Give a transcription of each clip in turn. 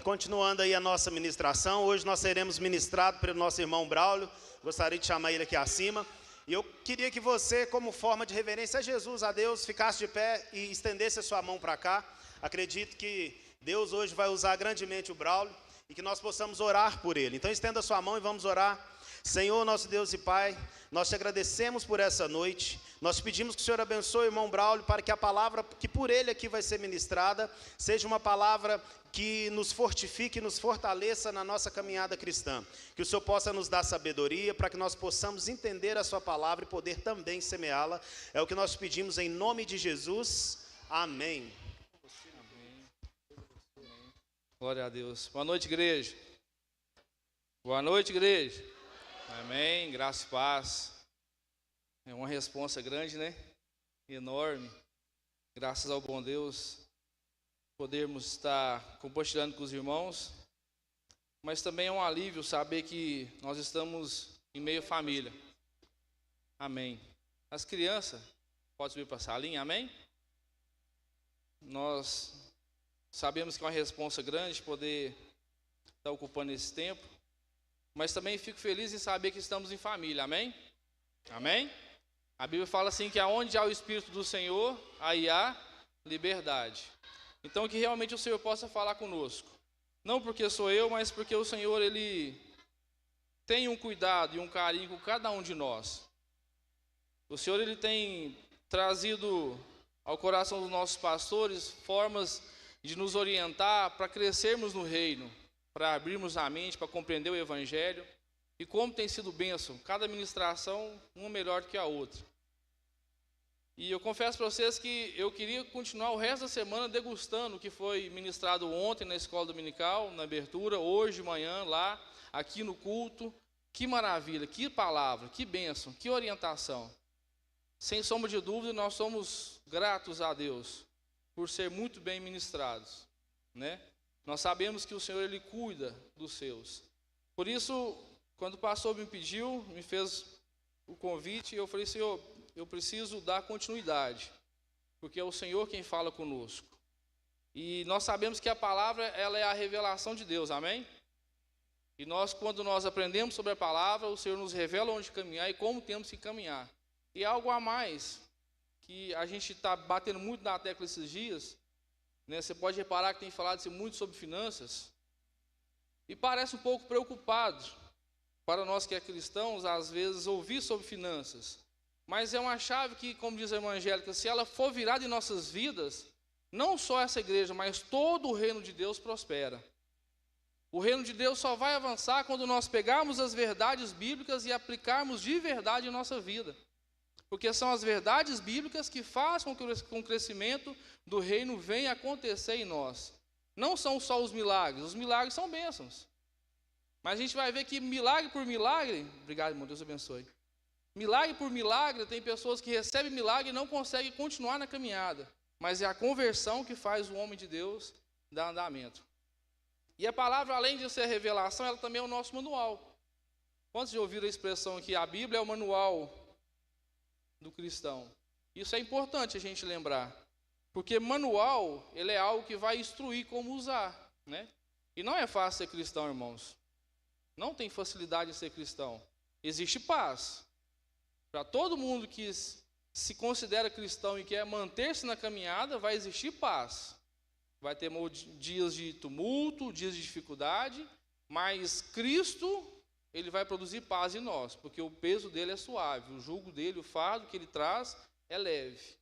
continuando aí a nossa ministração, hoje nós seremos ministrados pelo nosso irmão Braulio, gostaria de chamar ele aqui acima, e eu queria que você, como forma de reverência a Jesus, a Deus, ficasse de pé e estendesse a sua mão para cá. Acredito que Deus hoje vai usar grandemente o Braulio e que nós possamos orar por ele. Então estenda a sua mão e vamos orar. Senhor, nosso Deus e Pai, nós te agradecemos por essa noite. Nós pedimos que o Senhor abençoe o irmão Braulio para que a palavra que por ele aqui vai ser ministrada seja uma palavra que nos fortifique, nos fortaleça na nossa caminhada cristã. Que o Senhor possa nos dar sabedoria para que nós possamos entender a sua palavra e poder também semeá-la. É o que nós pedimos em nome de Jesus. Amém. Glória a Deus. Boa noite, igreja. Boa noite, igreja. Amém. Graça e paz. É uma responsa grande, né? Enorme. Graças ao bom Deus, podermos estar compartilhando com os irmãos. Mas também é um alívio saber que nós estamos em meio à família. Amém. As crianças, pode subir para a salinha, amém? Nós sabemos que é uma responsa grande poder estar ocupando esse tempo. Mas também fico feliz em saber que estamos em família, amém? Amém? A Bíblia fala assim que aonde há o Espírito do Senhor, aí há liberdade. Então que realmente o Senhor possa falar conosco. Não porque sou eu, mas porque o Senhor, Ele tem um cuidado e um carinho com cada um de nós. O Senhor, Ele tem trazido ao coração dos nossos pastores formas de nos orientar para crescermos no reino, para abrirmos a mente, para compreender o Evangelho. E como tem sido bênção, cada ministração uma melhor do que a outra. E eu confesso para vocês que eu queria continuar o resto da semana degustando o que foi ministrado ontem na escola dominical, na abertura, hoje de manhã, lá, aqui no culto. Que maravilha, que palavra, que bênção, que orientação. Sem sombra de dúvida, nós somos gratos a Deus por ser muito bem ministrados, né? Nós sabemos que o Senhor, Ele cuida dos seus. Por isso, quando o pastor me pediu, me fez o convite, eu falei, Senhor, eu preciso dar continuidade, porque é o Senhor quem fala conosco. E nós sabemos que a palavra, ela é a revelação de Deus, amém? E nós, quando nós aprendemos sobre a palavra, o Senhor nos revela onde caminhar e como temos que caminhar. E algo a mais, que a gente está batendo muito na tecla esses dias, né? Você pode reparar que tem falado muito sobre finanças, e parece um pouco preocupado para nós que é cristãos, às vezes, ouvir sobre finanças. Mas é uma chave que, como diz a evangélica, se ela for virada em nossas vidas, não só essa igreja, mas todo o reino de Deus prospera. O reino de Deus só vai avançar quando nós pegarmos as verdades bíblicas e aplicarmos de verdade em nossa vida. Porque são as verdades bíblicas que fazem com que o crescimento do reino venha acontecer em nós. Não são só os milagres são bênçãos. Mas a gente vai ver que milagre por milagre, obrigado, irmão, Deus abençoe. Milagre por milagre, tem pessoas que recebem milagre e não conseguem continuar na caminhada. Mas é a conversão que faz o homem de Deus dar andamento. E a palavra, além de ser revelação, ela também é o nosso manual. Quantos já ouviram a expressão aqui? A Bíblia é o manual do cristão. Isso é importante a gente lembrar. Porque manual, ele é algo que vai instruir como usar, né? E não é fácil ser cristão, irmãos. Não tem facilidade de ser cristão. Existe paz. Para todo mundo que se considera cristão e quer manter-se na caminhada, vai existir paz. Vai ter dias de tumulto, dias de dificuldade, mas Cristo, Ele vai produzir paz em nós, porque o peso dele é suave, o jugo dele, o fardo que Ele traz é leve.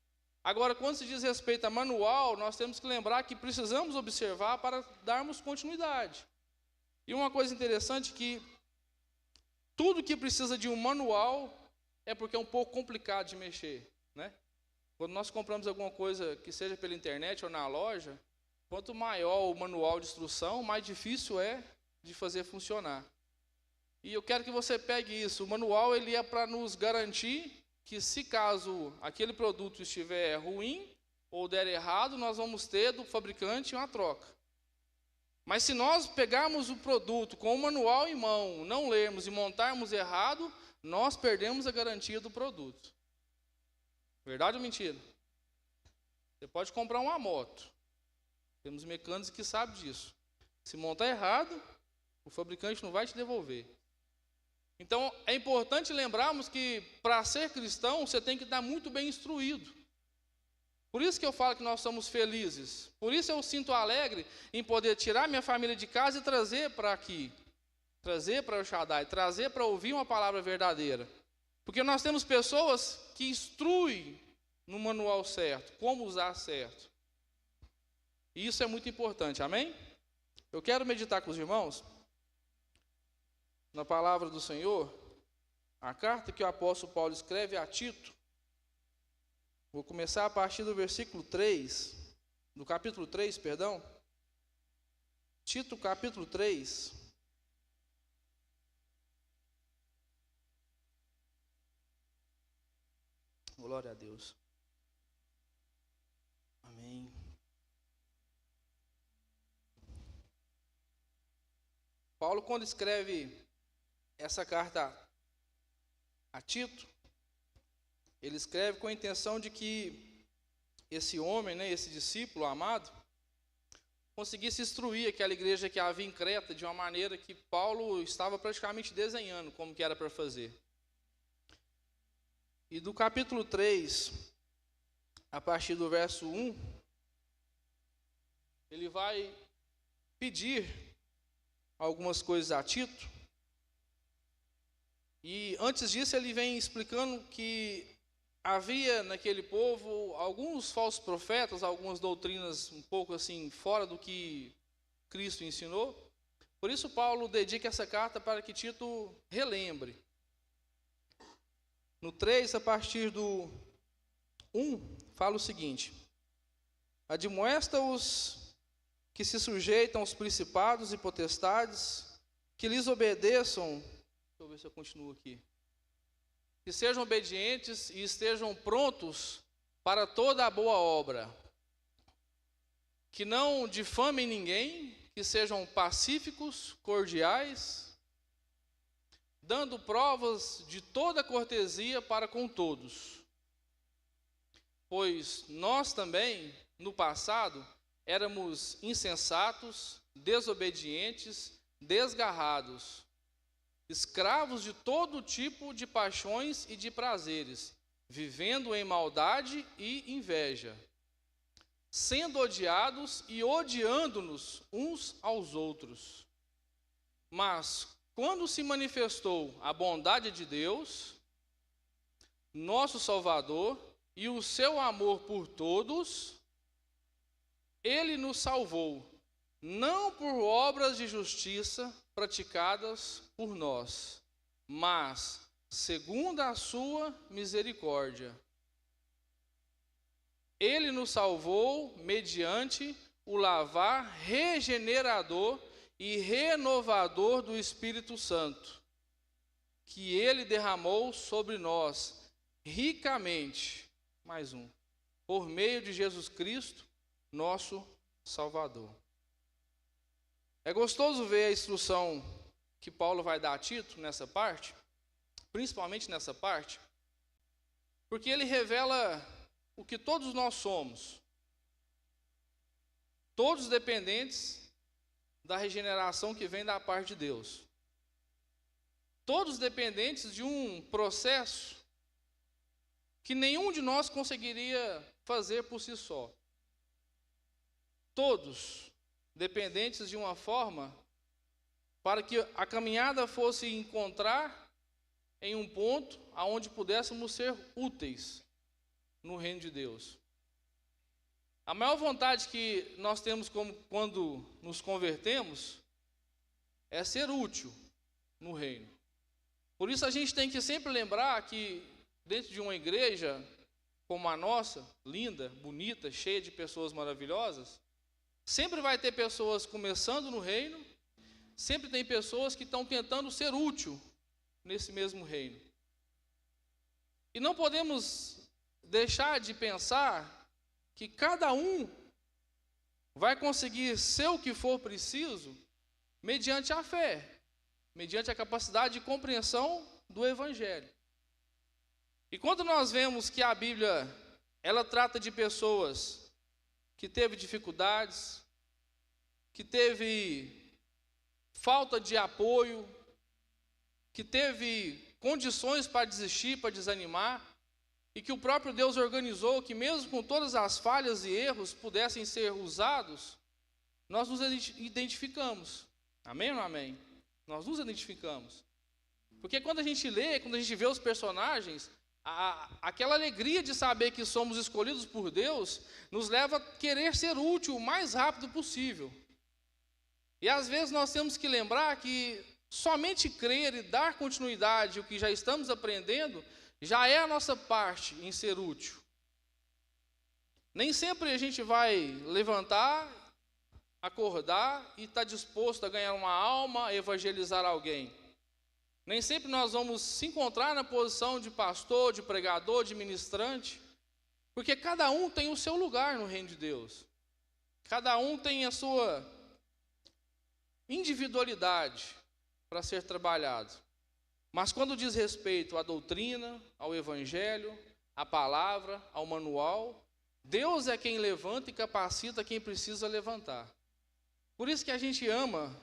Agora, quando se diz respeito a manual, nós temos que lembrar que precisamos observar para darmos continuidade. E uma coisa interessante é que tudo que precisa de um manual é porque é um pouco complicado de mexer, né? Quando nós compramos alguma coisa que seja pela internet ou na loja, quanto maior o manual de instrução, mais difícil é de fazer funcionar. E eu quero que você pegue isso. O manual, ele é para nos garantir que, se caso aquele produto estiver ruim ou der errado, nós vamos ter do fabricante uma troca. Mas se nós pegarmos o produto com o manual em mão, não lermos e montarmos errado, nós perdemos a garantia do produto. Verdade ou mentira? Você pode comprar uma moto. Temos mecânicos que sabem disso. Se montar errado, o fabricante não vai te devolver. Então, é importante lembrarmos que para ser cristão, você tem que estar muito bem instruído. Por isso que eu falo que nós somos felizes. Por isso eu sinto alegre em poder tirar minha família de casa e trazer para aqui. Trazer para o Shaddai, trazer para ouvir uma palavra verdadeira. Porque nós temos pessoas que instruem no manual certo, como usar certo. E isso é muito importante, amém? Eu quero meditar com os irmãos na palavra do Senhor, a carta que o apóstolo Paulo escreve a Tito. Vou começar a partir do versículo 3, do capítulo 3, perdão. Tito, capítulo 3. Glória a Deus. Amém. Paulo, quando escreve essa carta a Tito, ele escreve com a intenção de que esse homem, esse discípulo amado, conseguisse instruir aquela igreja que havia em Creta de uma maneira que Paulo estava praticamente desenhando como que era para fazer. E do capítulo 3, a partir do verso 1, ele vai pedir algumas coisas a Tito. E antes disso ele vem explicando que havia naquele povo alguns falsos profetas, algumas doutrinas um pouco assim fora do que Cristo ensinou. Por isso Paulo dedica essa carta para que Tito relembre. No 3, a partir do 1, fala o seguinte: admoesta-os que se sujeitam aos principados e potestades, que lhes obedeçam. Deixa eu ver se eu continuo aqui. Que sejam obedientes e estejam prontos para toda a boa obra. Que não difamem ninguém, que sejam pacíficos, cordiais, dando provas de toda cortesia para com todos. Pois nós também, no passado, éramos insensatos, desobedientes, desgarrados, escravos de todo tipo de paixões e de prazeres, vivendo em maldade e inveja, sendo odiados e odiando-nos uns aos outros. Mas, quando se manifestou a bondade de Deus, nosso Salvador, e o seu amor por todos, Ele nos salvou, não por obras de justiça praticadas por nós, mas segundo a sua misericórdia. Ele nos salvou mediante o lavar regenerador e renovador do Espírito Santo, que Ele derramou sobre nós ricamente, mais um, por meio de Jesus Cristo, nosso Salvador. É gostoso ver a instrução que Paulo vai dar a Tito nessa parte, principalmente nessa parte, porque ele revela o que todos nós somos, todos dependentes da regeneração que vem da parte de Deus, todos dependentes de um processo que nenhum de nós conseguiria fazer por si só, todos dependentes de uma forma para que a caminhada fosse encontrar em um ponto aonde pudéssemos ser úteis no reino de Deus. A maior vontade que nós temos quando nos convertemos é ser útil no reino. Por isso a gente tem que sempre lembrar que dentro de uma igreja como a nossa, linda, bonita, cheia de pessoas maravilhosas, sempre vai ter pessoas começando no reino, sempre tem pessoas que estão tentando ser útil nesse mesmo reino. E não podemos deixar de pensar que cada um vai conseguir ser o que for preciso mediante a fé, mediante a capacidade de compreensão do Evangelho. E quando nós vemos que a Bíblia, ela trata de pessoas que teve dificuldades, que teve falta de apoio, que teve condições para desistir, para desanimar, e que o próprio Deus organizou que mesmo com todas as falhas e erros pudessem ser usados, nós nos identificamos. Amém ou não amém? Nós nos identificamos. Porque quando a gente lê, quando a gente vê os personagens, aquela alegria de saber que somos escolhidos por Deus, nos leva a querer ser útil o mais rápido possível. E às vezes nós temos que lembrar que somente crer e dar continuidade ao que já estamos aprendendo, já é a nossa parte em ser útil. Nem sempre a gente vai levantar, acordar e estar disposto a ganhar uma alma, a evangelizar alguém. Nem sempre nós vamos se encontrar na posição de pastor, de pregador, de ministrante, porque cada um tem o seu lugar no reino de Deus. Cada um tem a sua individualidade para ser trabalhado. Mas quando diz respeito à doutrina, ao evangelho, à palavra, ao manual, Deus é quem levanta e capacita quem precisa levantar. Por isso que a gente ama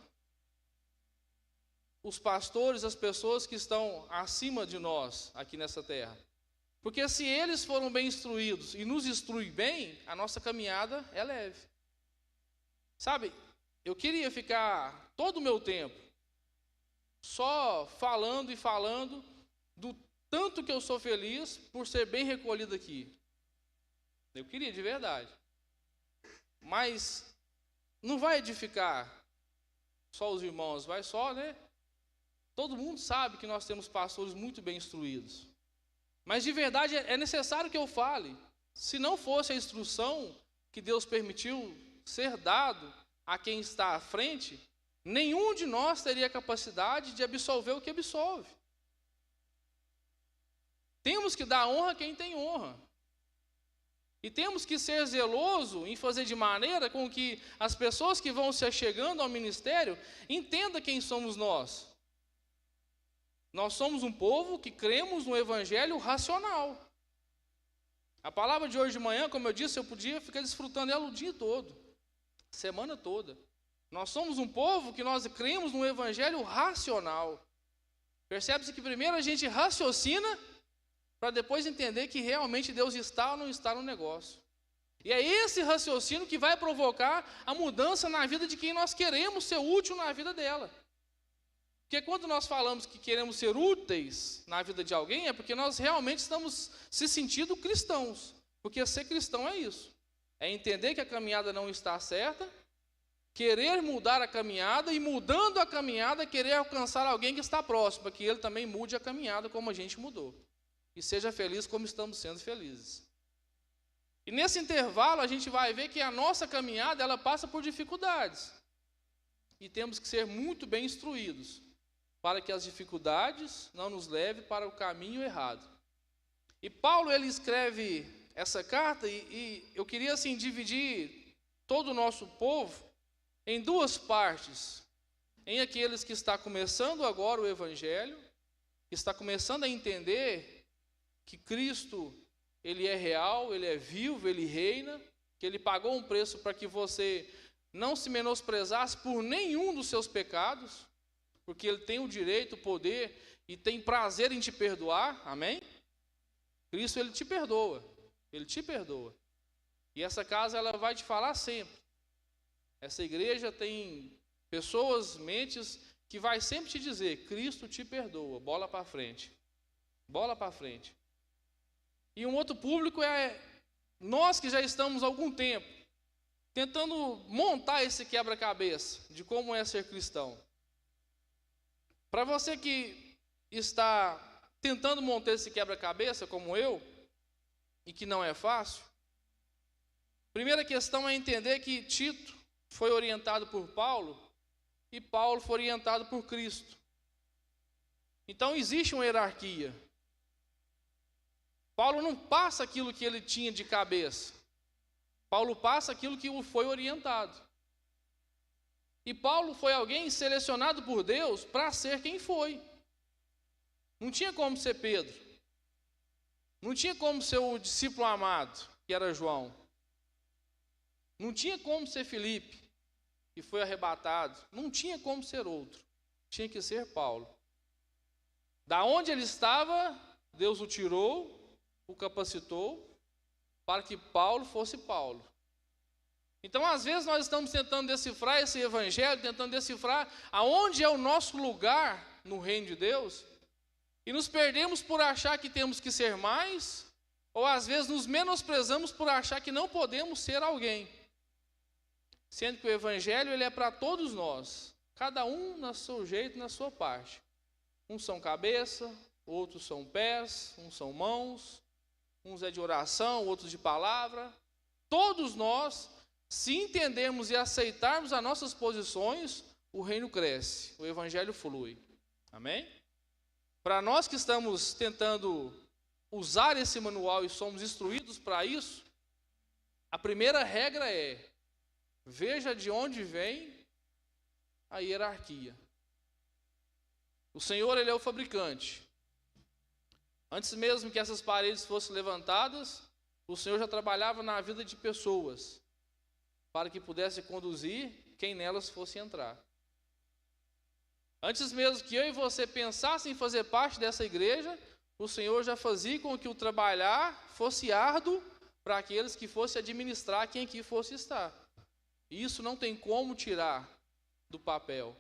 os pastores, as pessoas que estão acima de nós aqui nessa terra. Porque se eles foram bem instruídos e nos instruem bem, a nossa caminhada é leve. Sabe, eu queria ficar todo o meu tempo só falando e falando do tanto que eu sou feliz por ser bem recolhido aqui. Eu queria de verdade. Mas não vai edificar só os irmãos, vai só, né? Todo mundo sabe que nós temos pastores muito bem instruídos. Mas de verdade é necessário que eu fale. Se não fosse a instrução que Deus permitiu ser dado a quem está à frente, nenhum de nós teria capacidade de absolver o que absolve. Temos que dar honra a quem tem honra. E temos que ser zeloso em fazer de maneira com que as pessoas que vão se achegando ao ministério entendam quem somos nós. Nós somos um povo que cremos no evangelho racional. A palavra de hoje de manhã, como eu disse, eu podia ficar desfrutando ela o dia todo, semana toda. Nós somos um povo que nós cremos no evangelho racional. Percebe-se que primeiro a gente raciocina para depois entender que realmente Deus está ou não está no negócio. E é esse raciocínio que vai provocar a mudança na vida de quem nós queremos ser útil na vida dela. Porque quando nós falamos que queremos ser úteis na vida de alguém, é porque nós realmente estamos se sentindo cristãos. Porque ser cristão é isso. É entender que a caminhada não está certa, querer mudar a caminhada e, mudando a caminhada, querer alcançar alguém que está próximo, para que ele também mude a caminhada como a gente mudou. E seja feliz como estamos sendo felizes. E nesse intervalo a gente vai ver que a nossa caminhada ela passa por dificuldades. E temos que ser muito bem instruídos, para que as dificuldades não nos levem para o caminho errado. E Paulo ele escreve essa carta e eu queria assim dividir todo o nosso povo em duas partes. Em aqueles que está começando agora o evangelho, que está começando a entender que Cristo, ele é real, ele é vivo, ele reina, que ele pagou um preço para que você não se menosprezasse por nenhum dos seus pecados, porque ele tem o direito, o poder e tem prazer em te perdoar, amém? Cristo, ele te perdoa, ele te perdoa. E essa casa, ela vai te falar sempre. Essa igreja tem pessoas, mentes, que vai sempre te dizer, Cristo te perdoa, bola para frente. Bola para frente. E um outro público é nós que já estamos há algum tempo tentando montar esse quebra-cabeça de como é ser cristão. Para você que está tentando montar esse quebra-cabeça, como eu, e que não é fácil, primeira questão é entender que Tito foi orientado por Paulo e Paulo foi orientado por Cristo. Então existe uma hierarquia. Paulo não passa aquilo que ele tinha de cabeça. Paulo passa aquilo que o foi orientado. E Paulo foi alguém selecionado por Deus para ser quem foi. Não tinha como ser Pedro. Não tinha como ser o discípulo amado, que era João. Não tinha como ser Filipe. e foi arrebatado, não tinha como ser outro, tinha que ser Paulo. Da onde ele estava, Deus o tirou, o capacitou, para que Paulo fosse Paulo. Então, às vezes, nós estamos tentando decifrar esse evangelho, tentando decifrar aonde é o nosso lugar no reino de Deus, e nos perdemos por achar que temos que ser mais, ou às vezes nos menosprezamos por achar que não podemos ser alguém. Sendo que o evangelho ele é para todos nós, cada um no seu jeito, na sua parte. Uns são cabeça, outros são pés, uns são mãos, uns é de oração, outros de palavra. Todos nós, se entendermos e aceitarmos as nossas posições, o reino cresce, o evangelho flui. Amém? Para nós que estamos tentando usar esse manual e somos instruídos para isso, a primeira regra é: veja de onde vem a hierarquia. O Senhor, Ele é o fabricante. Antes mesmo que essas paredes fossem levantadas, o Senhor já trabalhava na vida de pessoas, para que pudesse conduzir quem nelas fosse entrar. Antes mesmo que eu e você pensassem em fazer parte dessa igreja, o Senhor já fazia com que o trabalhar fosse árduo para aqueles que fossem administrar quem aqui fosse estar. E isso não tem como tirar do papel.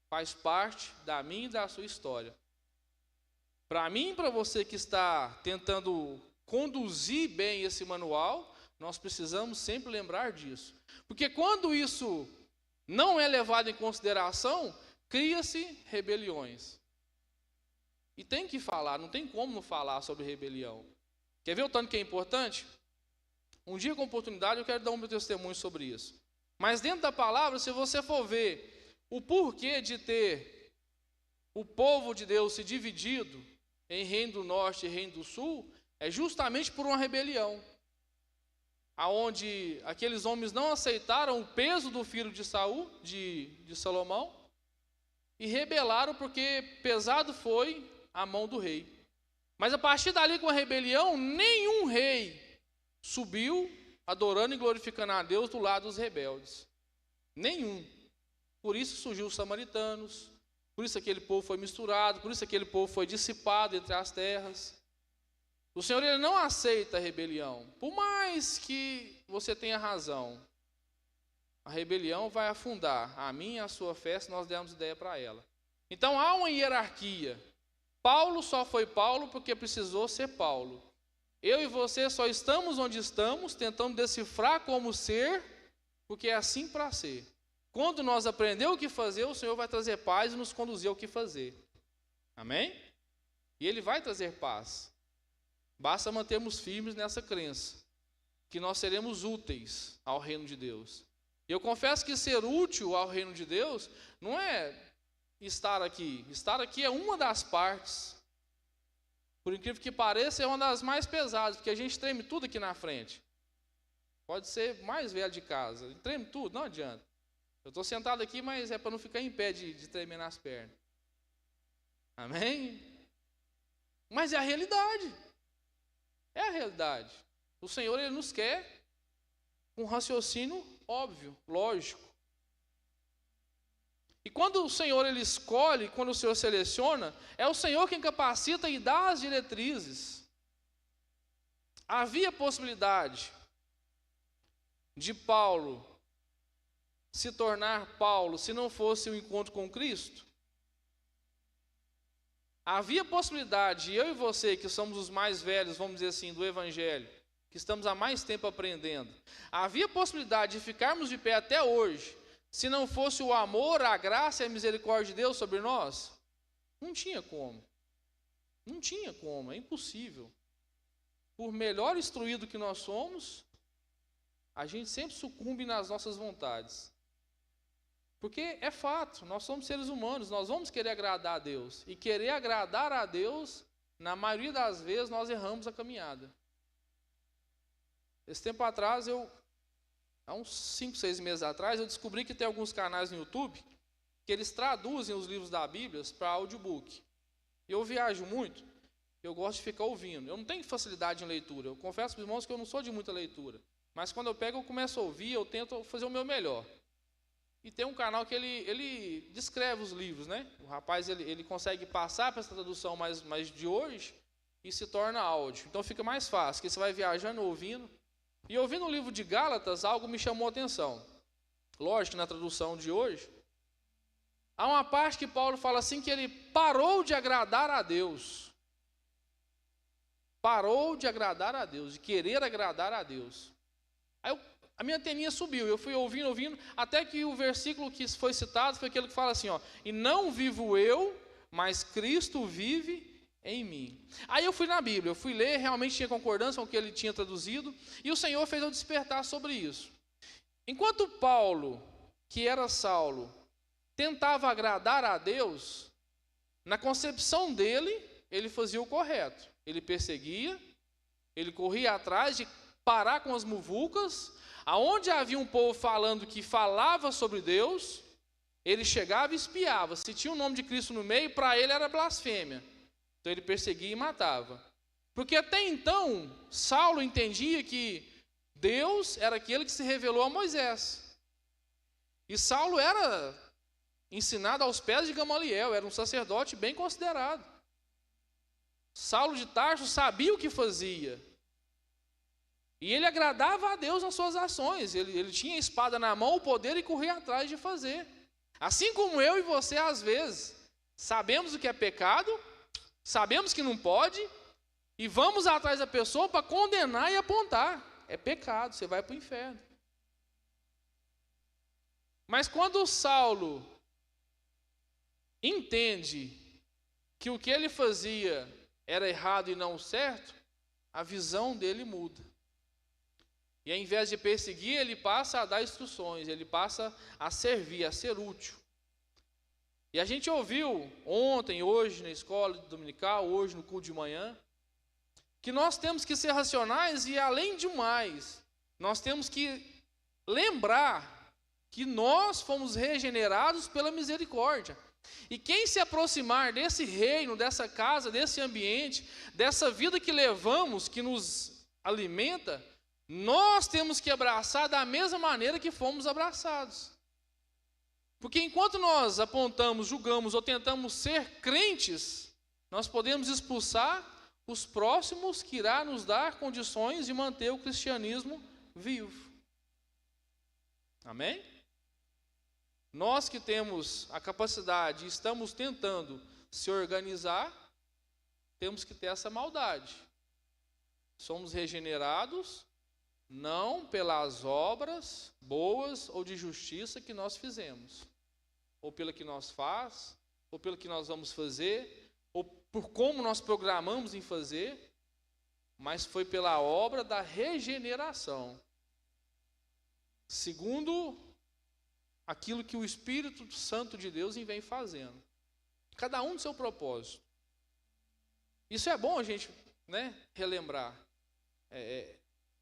Faz parte da minha e da sua história. Para mim e para você que está tentando conduzir bem esse manual, nós precisamos sempre lembrar disso. Porque quando isso não é levado em consideração, cria-se rebeliões. E tem que falar, não tem como não falar sobre rebelião. Quer ver o tanto que é importante? Um dia com oportunidade eu quero dar um meu testemunho sobre isso. Mas dentro da palavra, se você for ver o porquê de ter o povo de Deus se dividido em reino do norte e reino do sul, é justamente por uma rebelião. Aonde aqueles homens não aceitaram o peso do filho de Saul, de Salomão, e rebelaram porque pesado foi a mão do rei. Mas a partir dali, com a rebelião, nenhum rei subiu adorando e glorificando a Deus do lado dos rebeldes. Nenhum. Por isso surgiu os samaritanos, por isso aquele povo foi misturado, por isso aquele povo foi dissipado entre as terras. O Senhor ele não aceita a rebelião. Por mais que você tenha razão, a rebelião vai afundar a minha e a sua fé se nós dermos ideia para ela. Então há uma hierarquia. Paulo só foi Paulo porque precisou ser Paulo. Eu e você só estamos onde estamos, tentando decifrar como ser, porque é assim para ser. Quando nós aprendemos o que fazer, o Senhor vai trazer paz e nos conduzir ao que fazer. Amém? E Ele vai trazer paz. Basta mantermos firmes nessa crença, que nós seremos úteis ao reino de Deus. E eu confesso que ser útil ao reino de Deus não é estar aqui. Estar aqui é uma das partes. Por incrível que pareça, é uma das mais pesadas, porque a gente treme tudo aqui na frente. Pode ser mais velho de casa, treme tudo, não adianta. Eu estou sentado aqui, mas é para não ficar em pé de tremer nas pernas. Amém? Mas é a realidade. É a realidade. O Senhor, Ele nos quer um raciocínio óbvio, lógico. E quando o Senhor, Ele escolhe, quando o Senhor seleciona, é o Senhor quem capacita e dá as diretrizes. Havia possibilidade de Paulo se tornar Paulo se não fosse o encontro com Cristo? Havia possibilidade, eu e você, que somos os mais velhos, vamos dizer assim, do Evangelho, que estamos há mais tempo aprendendo, havia possibilidade de ficarmos de pé até hoje, se não fosse o amor, a graça e a misericórdia de Deus sobre nós? Não tinha como. Não tinha como, é impossível. Por melhor instruído que nós somos, a gente sempre sucumbe nas nossas vontades. Porque é fato, nós somos seres humanos, nós vamos querer agradar a Deus. E querer agradar a Deus, na maioria das vezes, nós erramos a caminhada. Esse tempo atrás, há uns 5, 6 meses atrás, eu descobri que tem alguns canais no YouTube que eles traduzem os livros da Bíblia para audiobook. Eu viajo muito, eu gosto de ficar ouvindo. Eu não tenho facilidade em leitura. Eu confesso para os irmãos que eu não sou de muita leitura. Mas quando eu pego, eu começo a ouvir, eu tento fazer o meu melhor. E tem um canal que ele descreve os livros, né? O rapaz, ele consegue passar para essa tradução mais de hoje e se torna áudio. Então fica mais fácil, porque você vai viajando, ouvindo. E ouvindo o livro de Gálatas, algo me chamou a atenção. Lógico que na tradução de hoje, há uma parte que Paulo fala assim, que ele parou de agradar a Deus. Parou de agradar a Deus, de querer agradar a Deus. Aí a minha anteninha subiu, eu fui ouvindo, até que o versículo que foi citado foi aquele que fala assim, ó, e não vivo eu, mas Cristo vive em mim. Aí eu fui na Bíblia, eu fui ler, realmente tinha concordância com o que ele tinha traduzido, e o Senhor fez eu despertar sobre isso. Enquanto Paulo, que era Saulo, tentava agradar a Deus, na concepção dele, ele fazia o correto. Ele perseguia, ele corria atrás de parar com as muvucas, aonde havia um povo falando que falava sobre Deus, ele chegava e espiava. Se tinha o nome de Cristo no meio, para ele era blasfêmia. Então ele perseguia e matava. Porque até então, Saulo entendia que Deus era aquele que se revelou a Moisés. E Saulo era ensinado aos pés de Gamaliel, era um sacerdote bem considerado. Saulo de Tarso sabia o que fazia. E ele agradava a Deus nas suas ações. Ele tinha a espada na mão, o poder, e corria atrás de fazer. Assim como eu e você, às vezes, sabemos o que é pecado, sabemos que não pode, e vamos atrás da pessoa para condenar e apontar. É pecado, você vai para o inferno. Mas quando o Saulo entende que o que ele fazia era errado e não certo, a visão dele muda. E ao invés de perseguir, ele passa a dar instruções, ele passa a servir, a ser útil. E a gente ouviu ontem, hoje na escola dominical, hoje no culto de manhã, que nós temos que ser racionais e, além de mais, nós temos que lembrar que nós fomos regenerados pela misericórdia. E quem se aproximar desse reino, dessa casa, desse ambiente, dessa vida que levamos, que nos alimenta, nós temos que abraçar da mesma maneira que fomos abraçados. Porque enquanto nós apontamos, julgamos ou tentamos ser crentes, nós podemos expulsar os próximos que irá nos dar condições de manter o cristianismo vivo. Amém? Nós que temos a capacidade e estamos tentando se organizar, temos que ter essa maldade. Somos regenerados não pelas obras boas ou de justiça que nós fizemos, ou pelo que nós faz, ou pelo que nós vamos fazer, ou por como nós programamos em fazer, mas foi pela obra da regeneração, segundo aquilo que o Espírito Santo de Deus vem fazendo. Cada um do seu propósito. Isso é bom a gente, relembrar.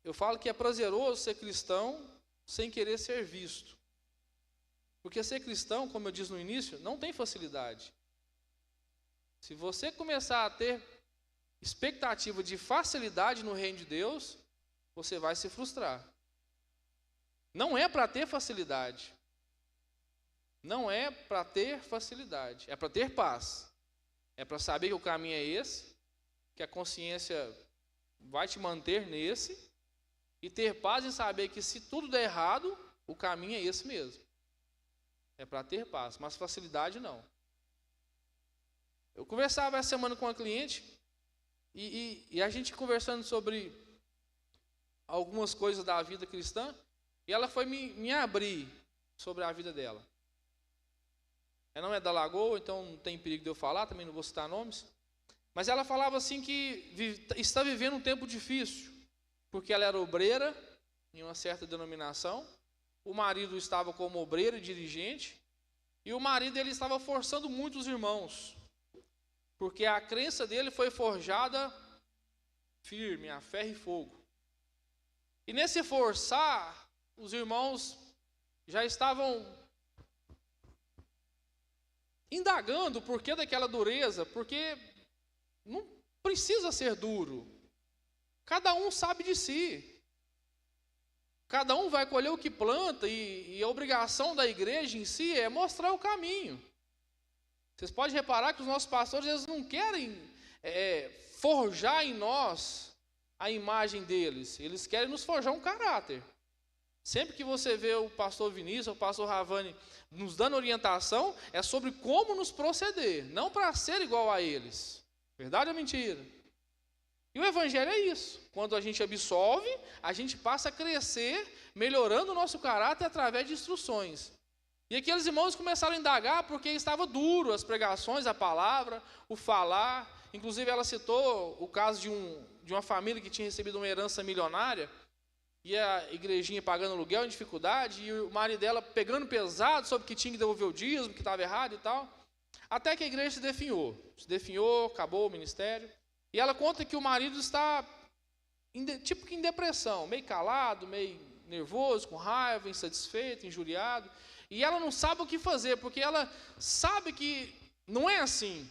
Eu falo que é prazeroso ser cristão sem querer ser visto. Porque ser cristão, como eu disse no início, não tem facilidade. Se você começar a ter expectativa de facilidade no reino de Deus, você vai se frustrar. Não é para ter facilidade. Não é para ter facilidade, é para ter paz. É para saber que o caminho é esse, que a consciência vai te manter nesse, e ter paz em saber que se tudo der errado, o caminho é esse mesmo. É para ter paz, mas facilidade não. Eu conversava essa semana com uma cliente, e a gente conversando sobre algumas coisas da vida cristã, e ela foi me abrir sobre a vida dela. Ela não é da Lagoa, então não tem perigo de eu falar, também não vou citar nomes. Mas ela falava assim que está vivendo um tempo difícil, porque ela era obreira em uma certa denominação, o marido estava como obreiro e dirigente, e o marido ele estava forçando muito os irmãos, porque a crença dele foi forjada firme, a ferro e fogo. E nesse forçar, os irmãos já estavam indagando o porquê daquela dureza, porque não precisa ser duro. Cada um sabe de si. Cada um vai colher o que planta, e a obrigação da igreja em si é mostrar o caminho. Vocês podem reparar que os nossos pastores, eles não querem forjar em nós a imagem deles, eles querem nos forjar um caráter. Sempre que você vê o pastor Vinícius, o pastor Ravani nos dando orientação, é sobre como nos proceder, não para ser igual a eles. Verdade ou mentira? E o evangelho é isso. Quando a gente absolve, a gente passa a crescer, melhorando o nosso caráter através de instruções. E aqueles irmãos começaram a indagar porque estava duro as pregações, a palavra, o falar. Inclusive ela citou o caso de uma família que tinha recebido uma herança milionária, e a igrejinha pagando aluguel em dificuldade, e o marido dela pegando pesado sobre que tinha que devolver o dízimo, que estava errado e tal. Até que a igreja se definhou, acabou o ministério. E ela conta que o marido está tipo que em depressão, meio calado, meio nervoso, com raiva, insatisfeito, injuriado. E ela não sabe o que fazer, porque ela sabe que não é assim.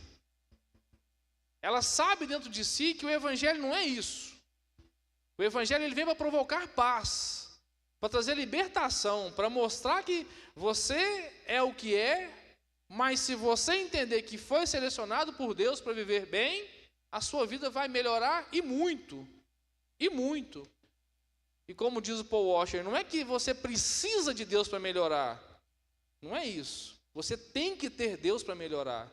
Ela sabe dentro de si que o evangelho não é isso. O evangelho ele vem para provocar paz, para trazer libertação, para mostrar que você é o que é, mas se você entender que foi selecionado por Deus para viver bem, a sua vida vai melhorar e muito, e muito. E como diz o Paul Washer, não é que você precisa de Deus para melhorar, não é isso. Você tem que ter Deus para melhorar.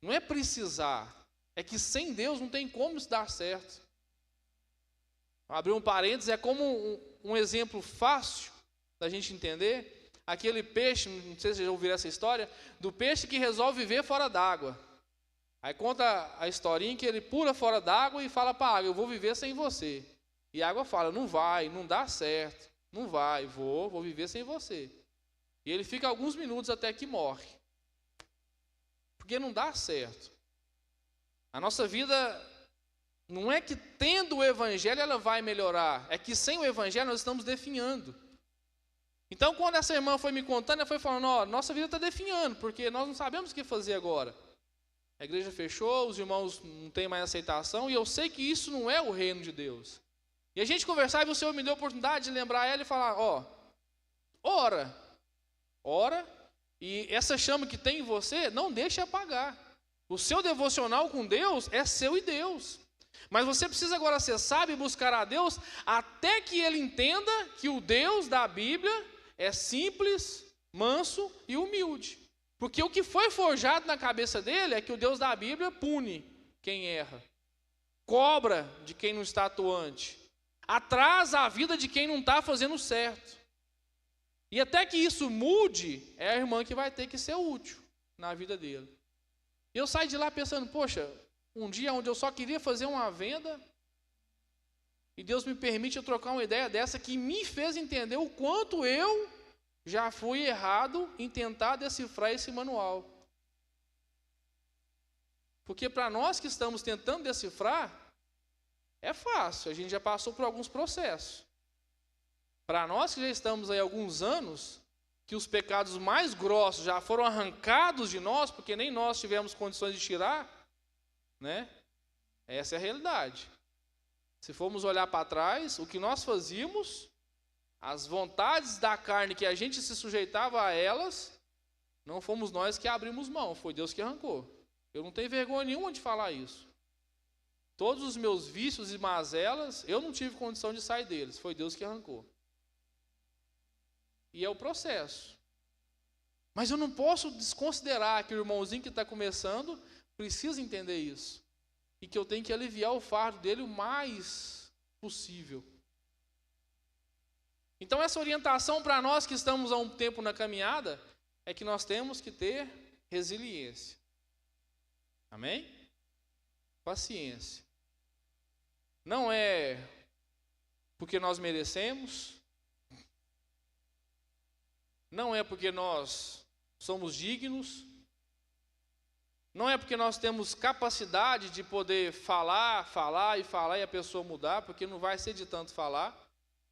Não é precisar, é que sem Deus não tem como isso dar certo. Abrir um parênteses, é como um exemplo fácil da gente entender, aquele peixe, não sei se vocês já ouviram essa história, do peixe que resolve viver fora d'água. Aí conta a historinha que ele pula fora d'água e fala para a água, eu vou viver sem você. E a água fala, não vai, não dá certo, não vai, vou viver sem você. E ele fica alguns minutos até que morre. Porque não dá certo. A nossa vida não é que tendo o evangelho ela vai melhorar, é que sem o evangelho nós estamos definhando. Então quando essa irmã foi me contando, ela foi falando, nossa vida está definhando, porque nós não sabemos o que fazer agora. A igreja fechou, os irmãos não têm mais aceitação, e eu sei que isso não é o reino de Deus. E a gente conversava, e o Senhor me deu a oportunidade de lembrar ela e falar, ora, e essa chama que tem em você, não deixe apagar. O seu devocional com Deus é seu e Deus. Mas você precisa agora ser sábio e buscar a Deus até que ele entenda que o Deus da Bíblia é simples, manso e humilde. Porque o que foi forjado na cabeça dele é que o Deus da Bíblia pune quem erra, cobra de quem não está atuante, atrasa a vida de quem não está fazendo certo. E até que isso mude, é a irmã que vai ter que ser útil na vida dele. E eu saio de lá pensando, poxa, um dia onde eu só queria fazer uma venda, e Deus me permite eu trocar uma ideia dessa que me fez entender o quanto eu já fui errado em tentar decifrar esse manual. Porque para nós que estamos tentando decifrar, é fácil, a gente já passou por alguns processos. Para nós que já estamos aí há alguns anos, que os pecados mais grossos já foram arrancados de nós, porque nem nós tivemos condições de tirar, né? Essa é a realidade. Se formos olhar para trás, o que nós fazíamos, as vontades da carne que a gente se sujeitava a elas, não fomos nós que abrimos mão, foi Deus que arrancou. Eu não tenho vergonha nenhuma de falar isso. Todos os meus vícios e mazelas, eu não tive condição de sair deles, foi Deus que arrancou. E é o processo. Mas eu não posso desconsiderar que o irmãozinho que está começando precisa entender isso. E que eu tenho que aliviar o fardo dele o mais possível. Então essa orientação para nós que estamos há um tempo na caminhada, é que nós temos que ter resiliência. Amém? Paciência. Não é porque nós merecemos, não é porque nós somos dignos, não é porque nós temos capacidade de poder falar e a pessoa mudar, porque não vai ser de tanto falar,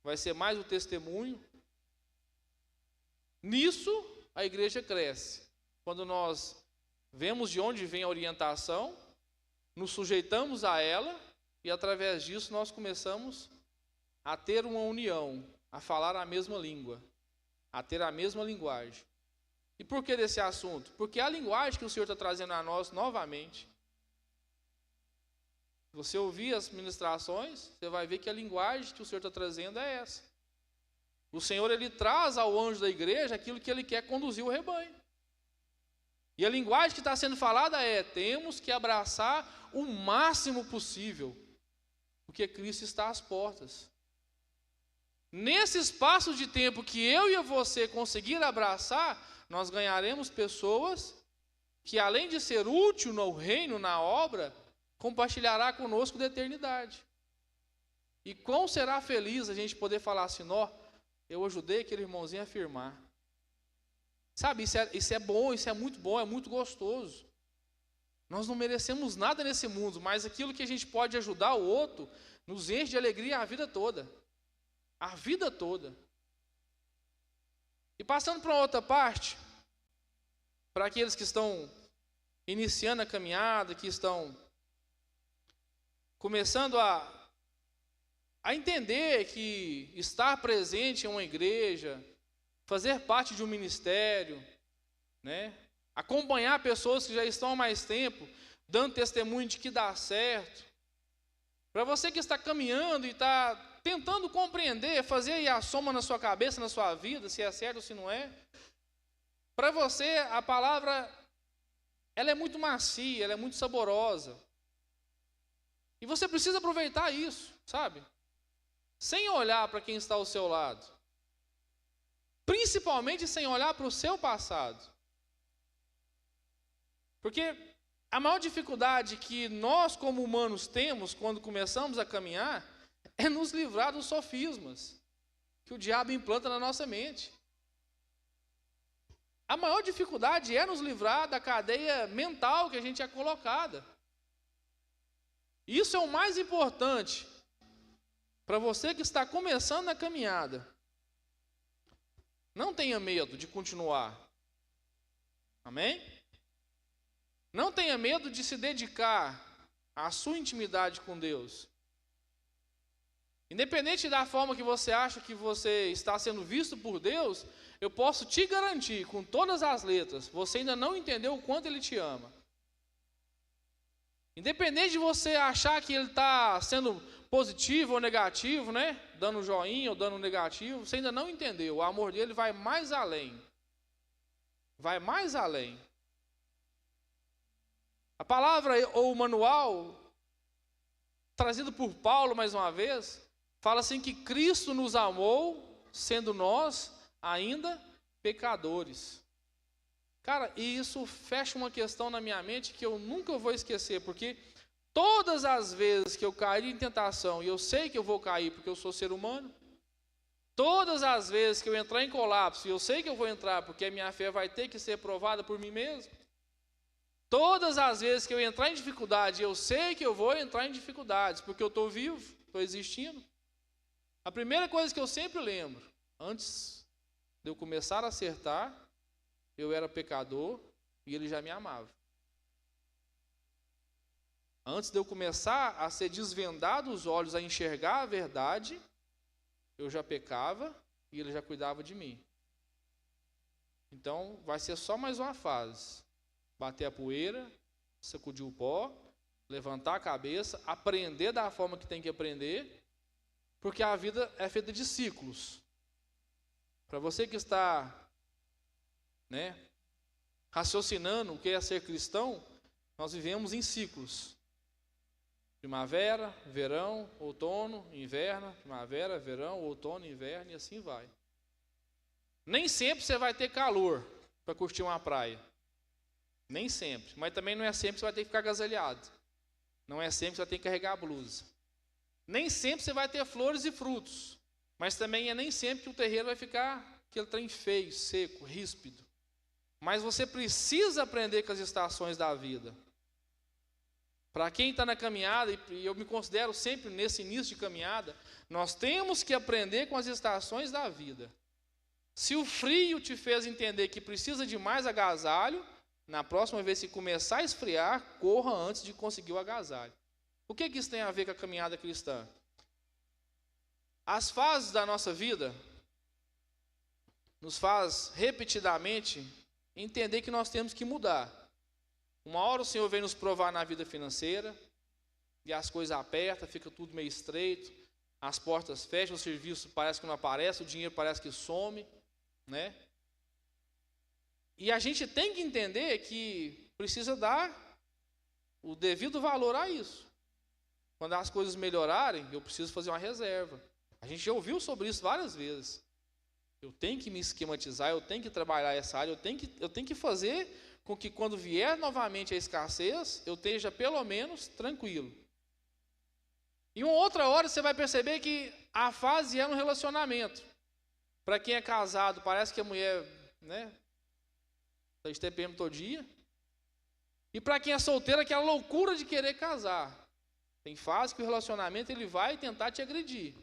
vai ser mais o testemunho. Nisso a igreja cresce. Quando nós vemos de onde vem a orientação, nos sujeitamos a ela e através disso nós começamos a ter uma união, a falar a mesma língua, a ter a mesma linguagem. E por que desse assunto? Porque a linguagem que o Senhor está trazendo a nós novamente. Se você ouvir as ministrações, você vai ver que a linguagem que o Senhor está trazendo é essa. O Senhor, Ele traz ao anjo da igreja aquilo que Ele quer conduzir o rebanho. E a linguagem que está sendo falada é: temos que abraçar o máximo possível, porque Cristo está às portas. Nesse espaço de tempo que eu e você conseguir abraçar, nós ganharemos pessoas que, além de ser útil no reino, na obra, compartilhará conosco da eternidade. E quão será feliz a gente poder falar assim: ó, eu ajudei aquele irmãozinho a firmar. Sabe, isso é bom, isso é muito bom, é muito gostoso. Nós não merecemos nada nesse mundo, mas aquilo que a gente pode ajudar o outro, nos enche de alegria a vida toda. A vida toda. E passando para outra parte, para aqueles que estão iniciando a caminhada, que estão começando a entender que estar presente em uma igreja, fazer parte de um ministério, né? Acompanhar pessoas que já estão há mais tempo, dando testemunho de que dá certo. Para você que está caminhando e está tentando compreender, fazer aí a soma na sua cabeça, na sua vida, se é certo ou se não é. Para você, a palavra, ela é muito macia, ela é muito saborosa. E você precisa aproveitar isso, sabe? Sem olhar para quem está ao seu lado. Principalmente sem olhar para o seu passado. Porque a maior dificuldade que nós, como humanos, temos quando começamos a caminhar é nos livrar dos sofismas que o diabo implanta na nossa mente. A maior dificuldade é nos livrar da cadeia mental que a gente é colocada. Isso é o mais importante para você que está começando a caminhada. Não tenha medo de continuar. Amém? Não tenha medo de se dedicar à sua intimidade com Deus. Independente da forma que você acha que você está sendo visto por Deus, eu posso te garantir, com todas as letras, você ainda não entendeu o quanto Ele te ama. Independente de você achar que Ele está sendo positivo ou negativo, né? Dando joinha ou dando negativo, você ainda não entendeu. O amor dele vai mais além. Vai mais além. A palavra ou o manual, trazido por Paulo mais uma vez, fala assim que Cristo nos amou, sendo nós ainda pecadores. Cara, e isso fecha uma questão na minha mente que eu nunca vou esquecer, porque todas as vezes que eu caí em tentação, e eu sei que eu vou cair porque eu sou ser humano, todas as vezes que eu entrar em colapso, e eu sei que eu vou entrar porque a minha fé vai ter que ser provada por mim mesmo, todas as vezes que eu entrar em dificuldade, eu sei que eu vou entrar em dificuldades, porque eu estou vivo, estou existindo. A primeira coisa que eu sempre lembro, antes de eu começar a acertar, eu era pecador e Ele já me amava. Antes de eu começar a ser desvendado os olhos, a enxergar a verdade, eu já pecava e Ele já cuidava de mim. Então, vai ser só mais uma fase. Bater a poeira, sacudir o pó, levantar a cabeça, aprender da forma que tem que aprender, porque a vida é feita de ciclos. Para você que está, raciocinando o que é ser cristão, nós vivemos em ciclos. Primavera, verão, outono, inverno, primavera, verão, outono, inverno e assim vai. Nem sempre você vai ter calor para curtir uma praia. Nem sempre. Mas também não é sempre que você vai ter que ficar agasalhado. Não é sempre que você vai ter que carregar a blusa. Nem sempre você vai ter flores e frutos. Mas também é nem sempre que o terreiro vai ficar aquele trem feio, seco, ríspido. Mas você precisa aprender com as estações da vida. Para quem está na caminhada, e eu me considero sempre nesse início de caminhada, nós temos que aprender com as estações da vida. Se o frio te fez entender que precisa de mais agasalho, na próxima vez que começar a esfriar, corra antes de conseguir o agasalho. O que isso tem a ver com a caminhada cristã? As fases da nossa vida nos faz repetidamente entender que nós temos que mudar. Uma hora o Senhor vem nos provar na vida financeira, e as coisas apertam, fica tudo meio estreito, as portas fecham, o serviço parece que não aparece, o dinheiro parece que some, né? E a gente tem que entender que precisa dar o devido valor a isso. Quando as coisas melhorarem, eu preciso fazer uma reserva. A gente já ouviu sobre isso várias vezes. Eu tenho que me esquematizar, eu tenho que trabalhar essa área, eu tenho que fazer com que quando vier novamente a escassez, eu esteja pelo menos tranquilo. E uma outra hora você vai perceber que a fase é no relacionamento. Para quem é casado, parece que a mulher, né, está de TPM todo dia. E para quem é solteiro, aquela loucura de querer casar. Tem fase que o relacionamento ele vai tentar te agredir.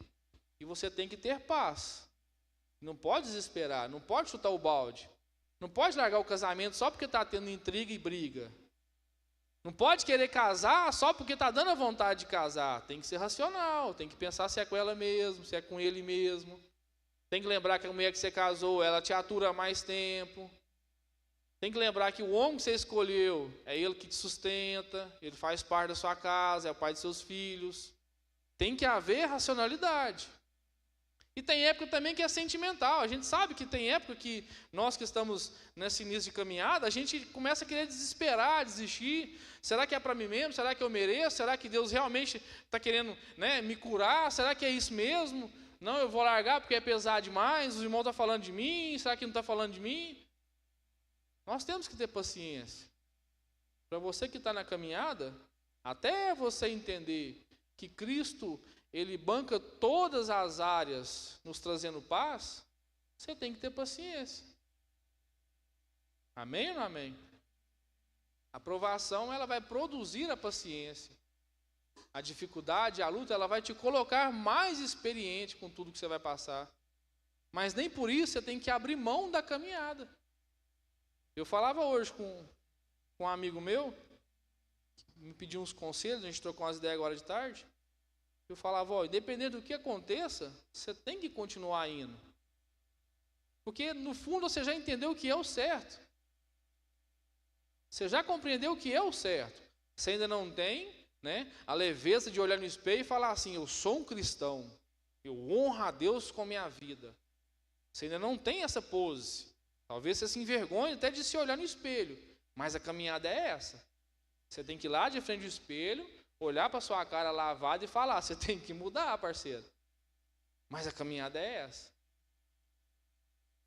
E você tem que ter paz. Não pode desesperar, não pode chutar o balde. Não pode largar o casamento só porque está tendo intriga e briga. Não pode querer casar só porque está dando a vontade de casar. Tem que ser racional, tem que pensar se é com ela mesmo, se é com ele mesmo. Tem que lembrar que a mulher que você casou, ela te atura há mais tempo. Tem que lembrar que o homem que você escolheu é ele que te sustenta, ele faz parte da sua casa, é o pai de seus filhos. Tem que haver racionalidade. E tem época também que é sentimental. A gente sabe que tem época que nós que estamos nesse início de caminhada, a gente começa a querer desesperar, desistir. Será que é para mim mesmo? Será que eu mereço? Será que Deus realmente está querendo, né, me curar? Será que é isso mesmo? Não, eu vou largar porque é pesado demais, os irmãos estão falando de mim, será que não está falando de mim? Nós temos que ter paciência. Para você que está na caminhada, até você entender que Cristo, Ele banca todas as áreas nos trazendo paz, você tem que ter paciência. Amém ou não amém? A provação, ela vai produzir a paciência. A dificuldade, a luta, ela vai te colocar mais experiente com tudo que você vai passar. Mas nem por isso você tem que abrir mão da caminhada. Eu falava hoje com um amigo meu, que me pediu uns conselhos, a gente trocou umas ideias agora de tarde. Eu falava, independente do que aconteça, você tem que continuar indo. Porque no fundo você já entendeu o que é o certo. Você já compreendeu o que é o certo. Você ainda não tem, né, a leveza de olhar no espelho e falar assim, eu sou um cristão, eu honro a Deus com a minha vida. Você ainda não tem essa pose. Talvez você se envergonhe até de se olhar no espelho, mas a caminhada é essa. Você tem que ir lá de frente do espelho, olhar para sua cara lavada e falar, você tem que mudar, parceiro. Mas a caminhada é essa.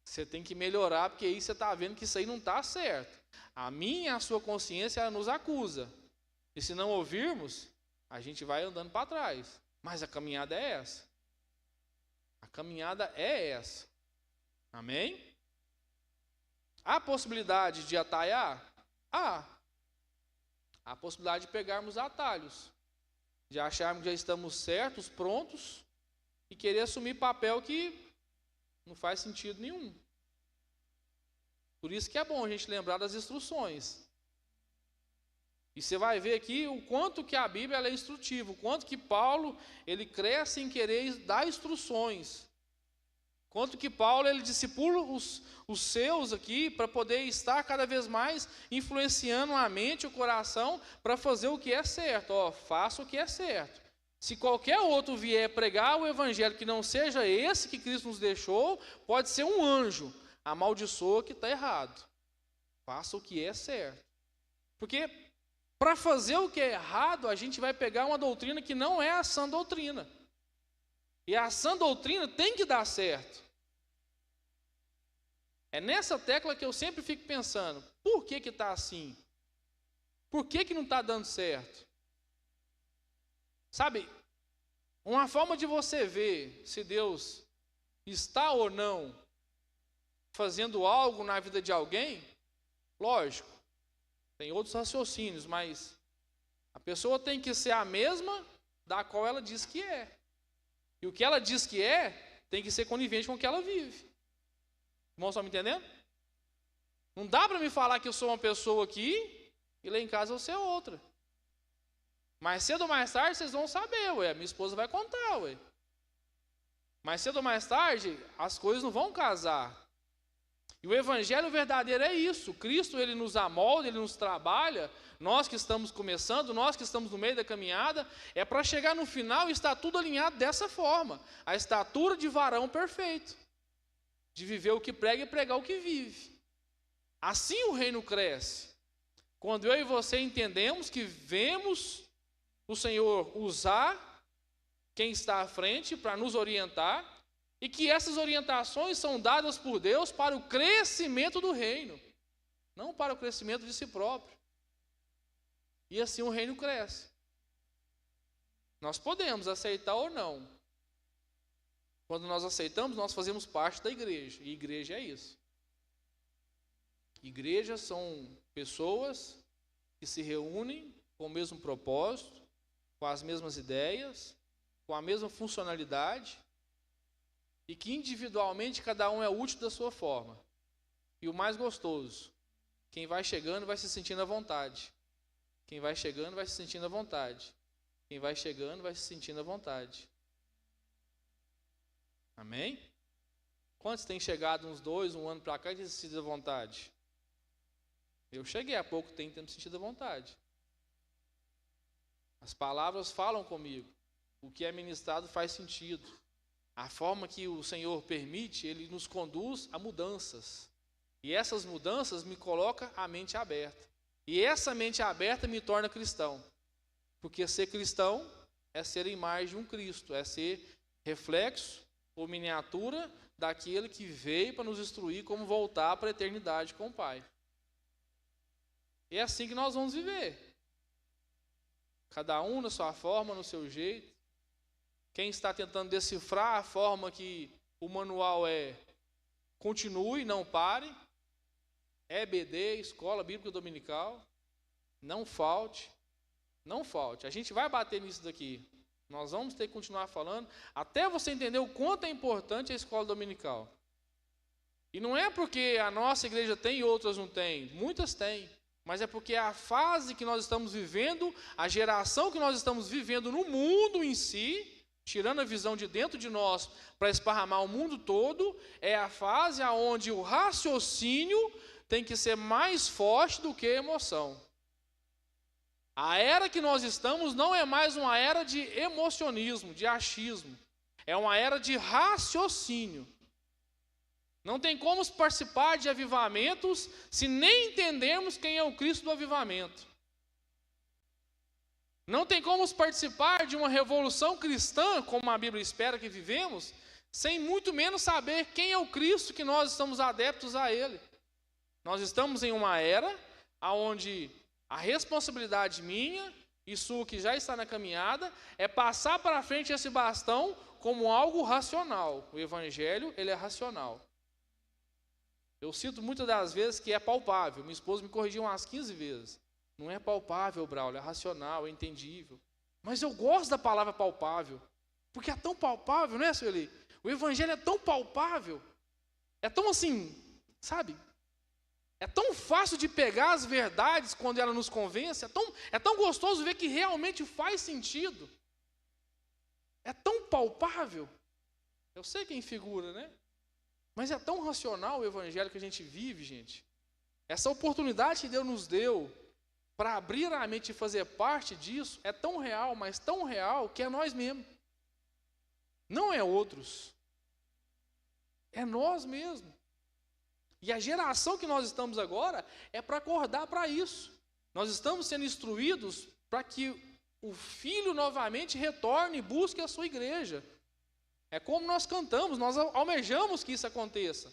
Você tem que melhorar, porque aí você está vendo que isso aí não está certo. A minha e a sua consciência, ela nos acusa. E se não ouvirmos, a gente vai andando para trás. Mas a caminhada é essa. A caminhada é essa. Amém? Há possibilidade de atalhar? Há a possibilidade de pegarmos atalhos, de acharmos que já estamos certos, prontos, e querer assumir papel que não faz sentido nenhum. Por isso que é bom a gente lembrar das instruções. E você vai ver aqui o quanto que a Bíblia ela é instrutiva, o quanto que Paulo ele cresce em querer dar instruções. Quanto que Paulo ele discipula os seus aqui para poder estar cada vez mais influenciando a mente e o coração para fazer o que é certo. Faça o que é certo. Se qualquer outro vier pregar o evangelho que não seja esse que Cristo nos deixou, pode ser um anjo. Amaldiçoa que está errado. Faça o que é certo. Porque para fazer o que é errado, a gente vai pegar uma doutrina que não é a sã doutrina. E a sã doutrina tem que dar certo. É nessa tecla que eu sempre fico pensando, por que está assim? Por que não está dando certo? Sabe, uma forma de você ver se Deus está ou não fazendo algo na vida de alguém, lógico, tem outros raciocínios, mas a pessoa tem que ser a mesma da qual ela diz que é. E o que ela diz que é, tem que ser conivente com o que ela vive. Irmãos, estão me entendendo? Não dá para me falar que eu sou uma pessoa aqui e lá em casa eu ser outra. Mais cedo ou mais tarde vocês vão saber, minha esposa vai contar, mais cedo ou mais tarde, as coisas não vão casar. E o evangelho verdadeiro é isso. Cristo, ele nos amolda, ele nos trabalha. Nós que estamos começando, nós que estamos no meio da caminhada, é para chegar no final e estar tudo alinhado dessa forma. A estatura de varão perfeito. De viver o que prega e pregar o que vive. Assim o reino cresce. Quando eu e você entendemos que vemos o Senhor usar quem está à frente para nos orientar, e que essas orientações são dadas por Deus para o crescimento do reino, não para o crescimento de si próprio. E assim o reino cresce. Nós podemos aceitar ou não. Quando nós aceitamos, nós fazemos parte da igreja. E igreja é isso. Igrejas são pessoas que se reúnem com o mesmo propósito, com as mesmas ideias, com a mesma funcionalidade, e que individualmente cada um é útil da sua forma. E o mais gostoso, quem vai chegando vai se sentindo à vontade. Quem vai chegando vai se sentindo à vontade. Quem vai chegando vai se sentindo à vontade. Amém? Quantos têm chegado uns 2, 1 ano para cá e têm se sentido à vontade? Eu cheguei há pouco tempo tendo sentido à vontade. As palavras falam comigo. O que é ministrado faz sentido. A forma que o Senhor permite, Ele nos conduz a mudanças. E essas mudanças me colocam a mente aberta. E essa mente aberta me torna cristão. Porque ser cristão é ser imagem de um Cristo, é ser reflexo ou miniatura daquele que veio para nos instruir como voltar para a eternidade com o Pai. E é assim que nós vamos viver. Cada um na sua forma, no seu jeito. Quem está tentando decifrar a forma que o manual é, continue, não pare. EBD, Escola Bíblica Dominical. Não falte. Não falte. A gente vai bater nisso daqui. Nós vamos ter que continuar falando até você entender o quanto é importante a escola dominical. E não é porque a nossa igreja tem e outras não tem. Muitas têm. Mas é porque a fase que nós estamos vivendo, a geração que nós estamos vivendo no mundo em si, tirando a visão de dentro de nós para esparramar o mundo todo, é a fase onde o raciocínio tem que ser mais forte do que a emoção. A era que nós estamos não é mais uma era de emocionismo, de achismo. É uma era de raciocínio. Não tem como participar de avivamentos se nem entendermos quem é o Cristo do avivamento. Não tem como participar de uma revolução cristã, como a Bíblia espera que vivemos, sem muito menos saber quem é o Cristo que nós estamos adeptos a Ele. Nós estamos em uma era onde a responsabilidade minha e sua que já está na caminhada é passar para frente esse bastão como algo racional. O Evangelho, ele é racional. Eu cito muitas das vezes que é palpável. Minha esposa me corrigiu umas 15 vezes. Não é palpável, Braulio, é racional, é entendível. Mas eu gosto da palavra palpável. Porque é tão palpável, né, Sueli? O Evangelho é tão palpável. É tão assim, sabe? É tão fácil de pegar as verdades quando ela nos convence. É tão gostoso ver que realmente faz sentido. É tão palpável. Eu sei quem figura, né? Mas é tão racional o Evangelho que a gente vive, gente. Essa oportunidade que Deus nos deu para abrir a mente e fazer parte disso é tão real, mas tão real que é nós mesmos. Não é outros. É nós mesmos. E a geração que nós estamos agora é para acordar para isso. Nós estamos sendo instruídos para que o Filho novamente retorne e busque a sua igreja. É como nós cantamos, nós almejamos que isso aconteça.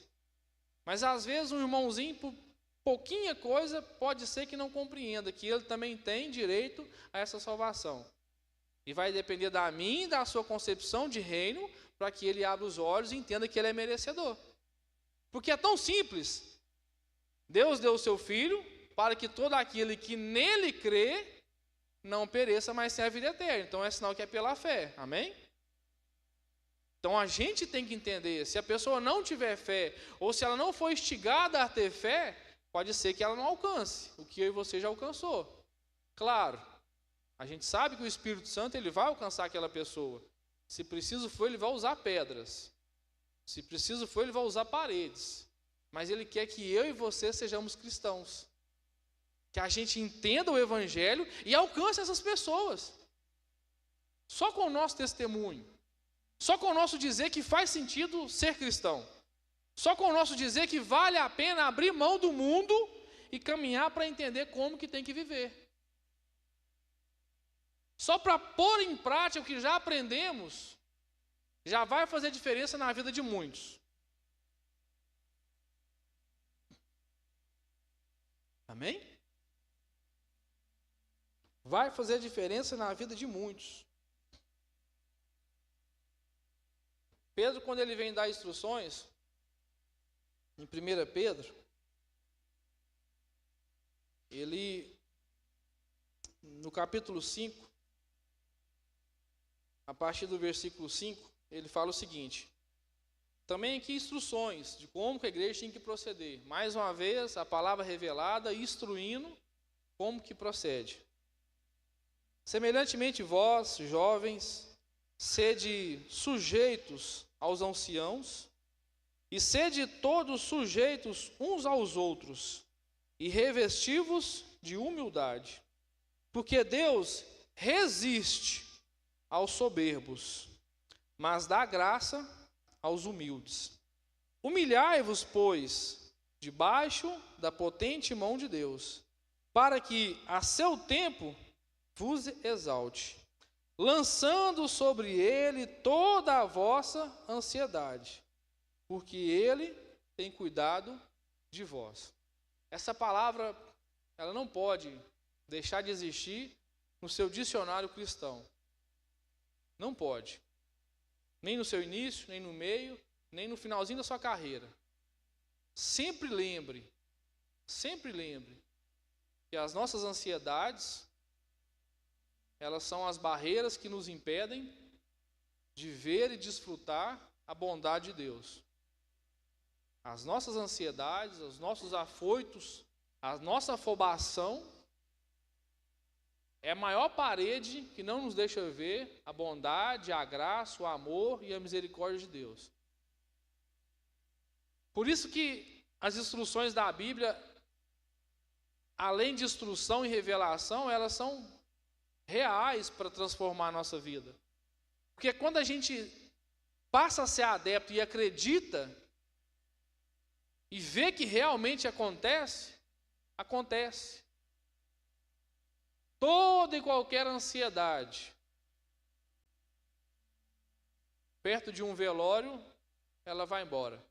Mas às vezes um irmãozinho, por pouquinha coisa, pode ser que não compreenda que ele também tem direito a essa salvação. E vai depender da minha e da sua concepção de reino, para que ele abra os olhos e entenda que ele é merecedor. Porque é tão simples. Deus deu o seu Filho para que todo aquele que nele crê não pereça, mas tenha a vida eterna. Então é sinal que é pela fé. Amém? Então a gente tem que entender, se a pessoa não tiver fé, ou se ela não for instigada a ter fé, pode ser que ela não alcance o que eu e você já alcançou. Claro, a gente sabe que o Espírito Santo ele vai alcançar aquela pessoa, Se preciso for, ele vai usar pedras. Se preciso for, ele vai usar paredes. Mas ele quer que eu e você sejamos cristãos. Que a gente entenda o Evangelho e alcance essas pessoas. Só com o nosso testemunho. Só com o nosso dizer que faz sentido ser cristão. Só com o nosso dizer que vale a pena abrir mão do mundo e caminhar para entender como que tem que viver. Só para pôr em prática o que já aprendemos, já vai fazer diferença na vida de muitos. Amém? Vai fazer diferença na vida de muitos. Pedro, quando ele vem dar instruções, em 1 Pedro, ele, no capítulo 5, a partir do versículo 5, ele fala o seguinte: também aqui instruções de como que a igreja tem que proceder. Mais uma vez, a palavra revelada, instruindo como que procede. Semelhantemente vós, jovens, sede sujeitos aos anciãos, e sede todos sujeitos uns aos outros, e revestivos de humildade, porque Deus resiste aos soberbos, mas dá graça aos humildes. Humilhai-vos, pois, debaixo da potente mão de Deus, para que a seu tempo vos exalte, lançando sobre ele toda a vossa ansiedade, porque ele tem cuidado de vós. Essa palavra, ela não pode deixar de existir no seu dicionário cristão. Não pode. Nem no seu início, nem no meio, nem no finalzinho da sua carreira. Sempre lembre que as nossas ansiedades, elas são as barreiras que nos impedem de ver e desfrutar a bondade de Deus. As nossas ansiedades, os nossos afoitos, a nossa afobação é a maior parede que não nos deixa ver a bondade, a graça, o amor e a misericórdia de Deus. Por isso que as instruções da Bíblia, além de instrução e revelação, elas são reais para transformar a nossa vida. Porque quando a gente passa a ser adepto e acredita e vê que realmente acontece, acontece. Toda e qualquer ansiedade, perto de um velório, ela vai embora.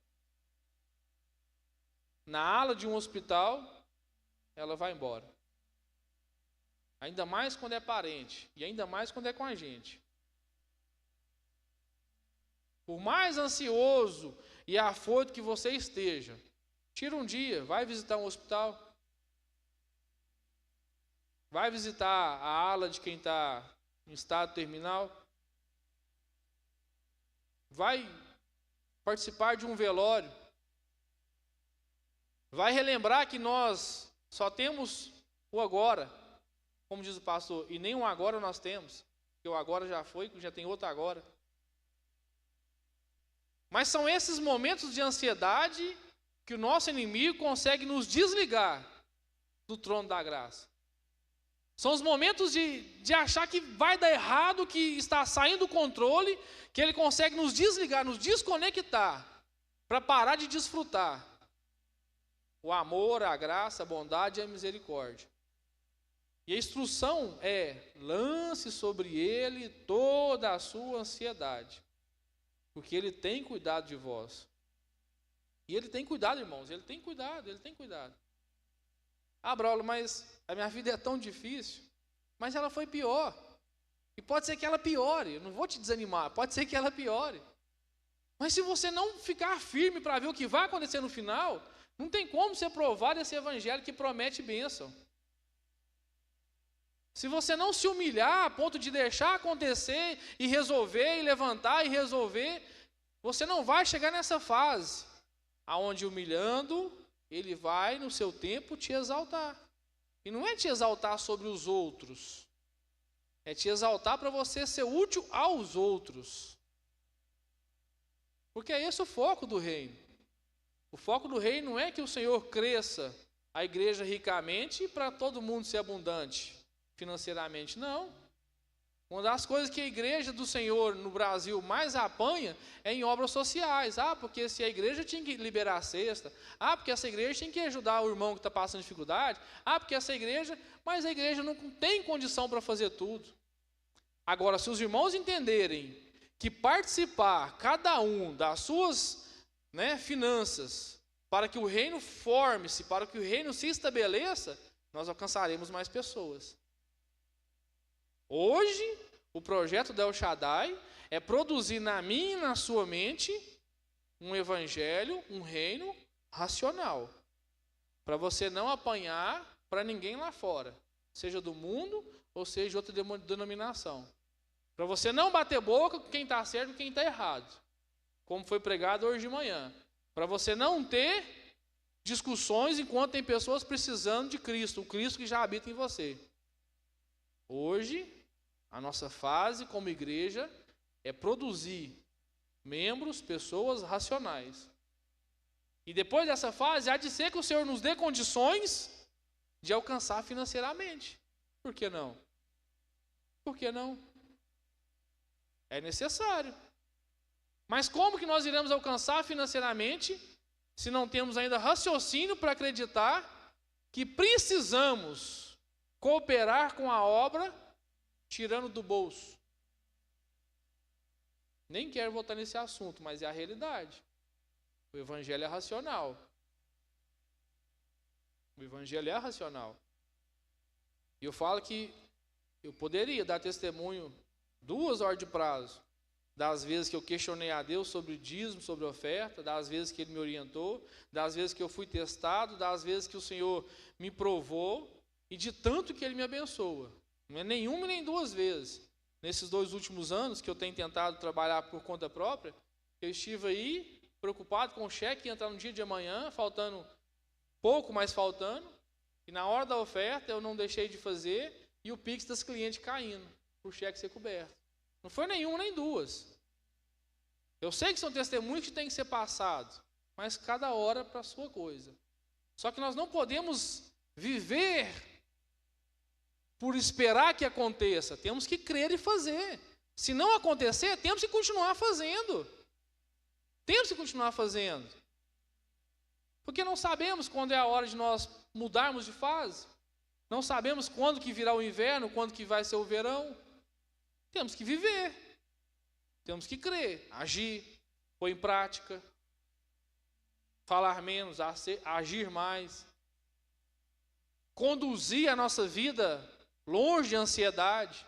Na ala de um hospital, ela vai embora. Ainda mais quando é parente, e ainda mais quando é com a gente. Por mais ansioso e afoito que você esteja, tira um dia, vai visitar um hospital. Vai visitar a ala de quem está em estado terminal. Vai participar de um velório. Vai relembrar que nós só temos o agora, como diz o pastor, e nem um agora nós temos, porque o agora já foi, já tem outro agora. Mas são esses momentos de ansiedade que o nosso inimigo consegue nos desligar do trono da graça. São os momentos de achar que vai dar errado, que está saindo do controle, que ele consegue nos desligar, nos desconectar, para parar de desfrutar o amor, a graça, a bondade e a misericórdia. E a instrução é: lance sobre ele toda a sua ansiedade, porque ele tem cuidado de vós. E ele tem cuidado, irmãos, ele tem cuidado. Ah, Braulio, mas a minha vida é tão difícil. Mas ela foi pior. E pode ser que ela piore. Eu não vou te desanimar, pode ser que ela piore. Mas se você não ficar firme para ver o que vai acontecer no final, não tem como ser provado esse evangelho que promete bênção. Se você não se humilhar a ponto de deixar acontecer e resolver, e levantar e resolver, você não vai chegar nessa fase, aonde humilhando, ele vai no seu tempo te exaltar. E não é te exaltar sobre os outros, é te exaltar para você ser útil aos outros. Porque é esse o foco do reino. O foco do reino não é que o Senhor cresça a igreja ricamente para todo mundo ser abundante financeiramente, não. Uma das coisas que a igreja do Senhor no Brasil mais apanha é em obras sociais. Porque se a igreja tinha que liberar a cesta. Porque essa igreja tinha que ajudar o irmão que está passando dificuldade. Porque essa igreja... Mas a igreja não tem condição para fazer tudo. Agora, se os irmãos entenderem que participar, cada um, das suas finanças, para que o reino forme-se, para que o reino se estabeleça, nós alcançaremos mais pessoas. Hoje, o projeto do El Shaddai é produzir na minha e na sua mente um evangelho, um reino racional, para você não apanhar para ninguém lá fora, seja do mundo ou seja de outra denominação. Para você não bater boca com quem está certo e quem está errado, como foi pregado hoje de manhã. Para você não ter discussões enquanto tem pessoas precisando de Cristo, o Cristo que já habita em você. Hoje, a nossa fase como igreja é produzir membros, pessoas racionais. E depois dessa fase, há de ser que o Senhor nos dê condições de alcançar financeiramente. Por que não? Por que não? É necessário. Mas como que nós iremos alcançar financeiramente se não temos ainda raciocínio para acreditar que precisamos cooperar com a obra tirando do bolso? Nem quero voltar nesse assunto, mas é a realidade. O evangelho é racional. O evangelho é racional. E eu falo que eu poderia dar testemunho 2 horas de prazo das vezes que eu questionei a Deus sobre o dízimo, sobre a oferta, das vezes que Ele me orientou, das vezes que eu fui testado, das vezes que o Senhor me provou e de tanto que Ele me abençoa. Não é nenhuma nem 2 vezes. Nesses 2 últimos anos que eu tenho tentado trabalhar por conta própria, eu estive aí preocupado com o cheque que ia entrar no dia de amanhã, faltando pouco, mas faltando, e na hora da oferta eu não deixei de fazer e o Pix das clientes caindo, por cheque ser coberto. Não foi nenhuma nem 2. Eu sei que são testemunhos que têm que ser passados, mas cada hora para a sua coisa. Só que nós não podemos viver por esperar que aconteça. Temos que crer e fazer. Se não acontecer, temos que continuar fazendo. Temos que continuar fazendo. Porque não sabemos quando é a hora de nós mudarmos de fase. Não sabemos quando que virá o inverno, quando que vai ser o verão. Temos que viver. Temos que crer, agir, pôr em prática, falar menos, agir mais, conduzir a nossa vida longe de ansiedade,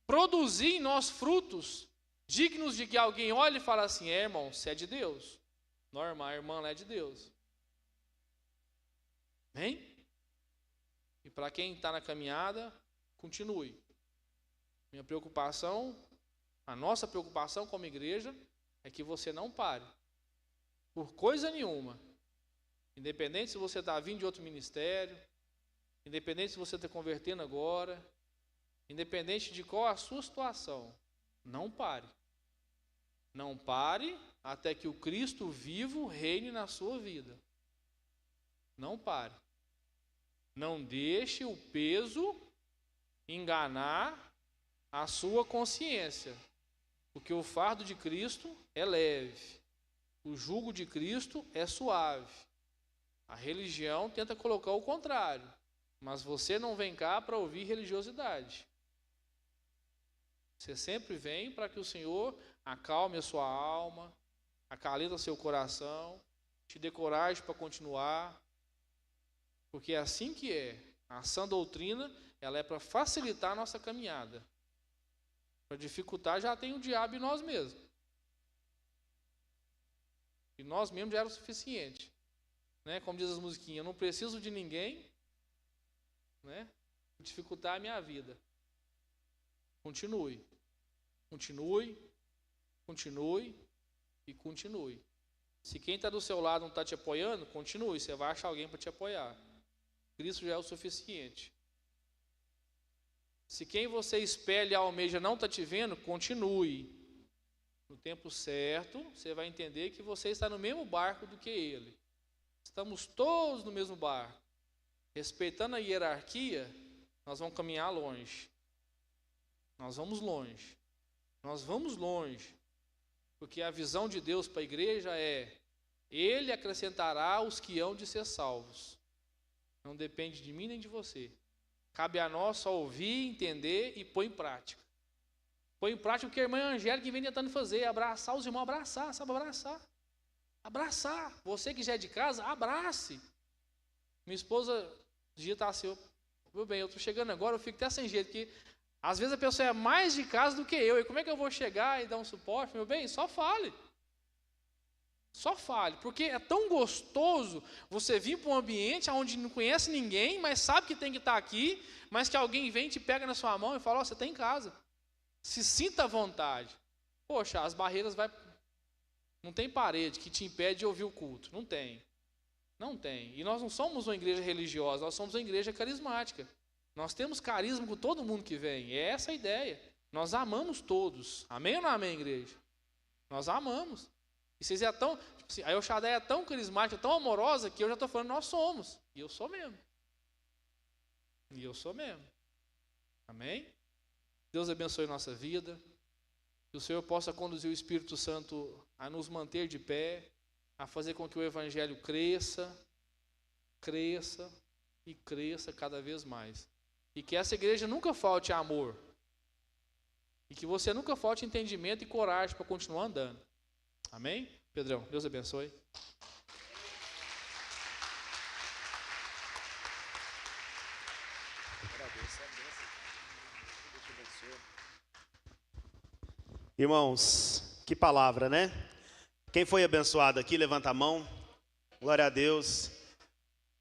produzir em nós frutos dignos de que alguém olhe e fale assim: irmão, você é de Deus. Não, a irmã é de Deus. Amém? E para quem está na caminhada, continue. Minha preocupação, a nossa preocupação como igreja, é que você não pare, por coisa nenhuma. Independente se você está vindo de outro ministério, independente se você está convertendo agora, independente de qual a sua situação, não pare. Não pare até que o Cristo vivo reine na sua vida. Não pare. Não deixe o peso enganar a sua consciência, porque o fardo de Cristo é leve, o jugo de Cristo é suave. A religião tenta colocar o contrário, mas você não vem cá para ouvir religiosidade. Você sempre vem para que o Senhor acalme a sua alma, acalenta seu coração, te dê coragem para continuar, porque é assim que é. A sã doutrina, ela é para facilitar a nossa caminhada. Para dificultar já tem o diabo e nós mesmos. E nós mesmos já era o suficiente. Como diz as musiquinhas, eu não preciso de ninguém para dificultar a minha vida. Continue. Continue. Continue. E continue. Se quem está do seu lado não está te apoiando, continue. Você vai achar alguém para te apoiar. Cristo já é o suficiente. Se quem você espelha e almeja não está te vendo, continue. No tempo certo, você vai entender que você está no mesmo barco do que ele. Estamos todos no mesmo barco. Respeitando a hierarquia, nós vamos caminhar longe. Nós vamos longe. Nós vamos longe. Porque a visão de Deus para a igreja é: Ele acrescentará os que hão de ser salvos. Não depende de mim nem de você. Cabe a nós só ouvir, entender e pôr em prática. Põe em prática o que a irmã Angélica vem tentando fazer: abraçar os irmãos, abraçar, sabe abraçar? Abraçar. Você que já é de casa, abrace. Minha esposa, um dia está assim, meu bem, eu estou chegando agora, eu fico até sem jeito, porque às vezes a pessoa é mais de casa do que eu, e como é que eu vou chegar e dar um suporte? Meu bem, só fale. Só fale, porque é tão gostoso você vir para um ambiente onde não conhece ninguém, mas sabe que tem que estar aqui, mas que alguém vem, te pega na sua mão e fala: você está em casa. Se sinta à vontade. Poxa, as barreiras não tem parede que te impede de ouvir o culto. Não tem. Não tem. E nós não somos uma igreja religiosa, nós somos uma igreja carismática. Nós temos carisma com todo mundo que vem. É essa a ideia. Nós amamos todos. Amém ou não amém, igreja? Nós amamos. E vocês é tão... Tipo assim, a El Shaddai é tão carismática, tão amorosa, que eu já estou falando: nós somos. E eu sou mesmo. E eu sou mesmo. Amém? Deus abençoe nossa vida. Que o Senhor possa conduzir o Espírito Santo a nos manter de pé, a fazer com que o Evangelho cresça e cresça cada vez mais. E que essa igreja nunca falte amor. E que você nunca falte entendimento e coragem para continuar andando. Amém? Pedrão, Deus abençoe. Irmãos, que palavra, né? Quem foi abençoado aqui, levanta a mão. Glória a Deus.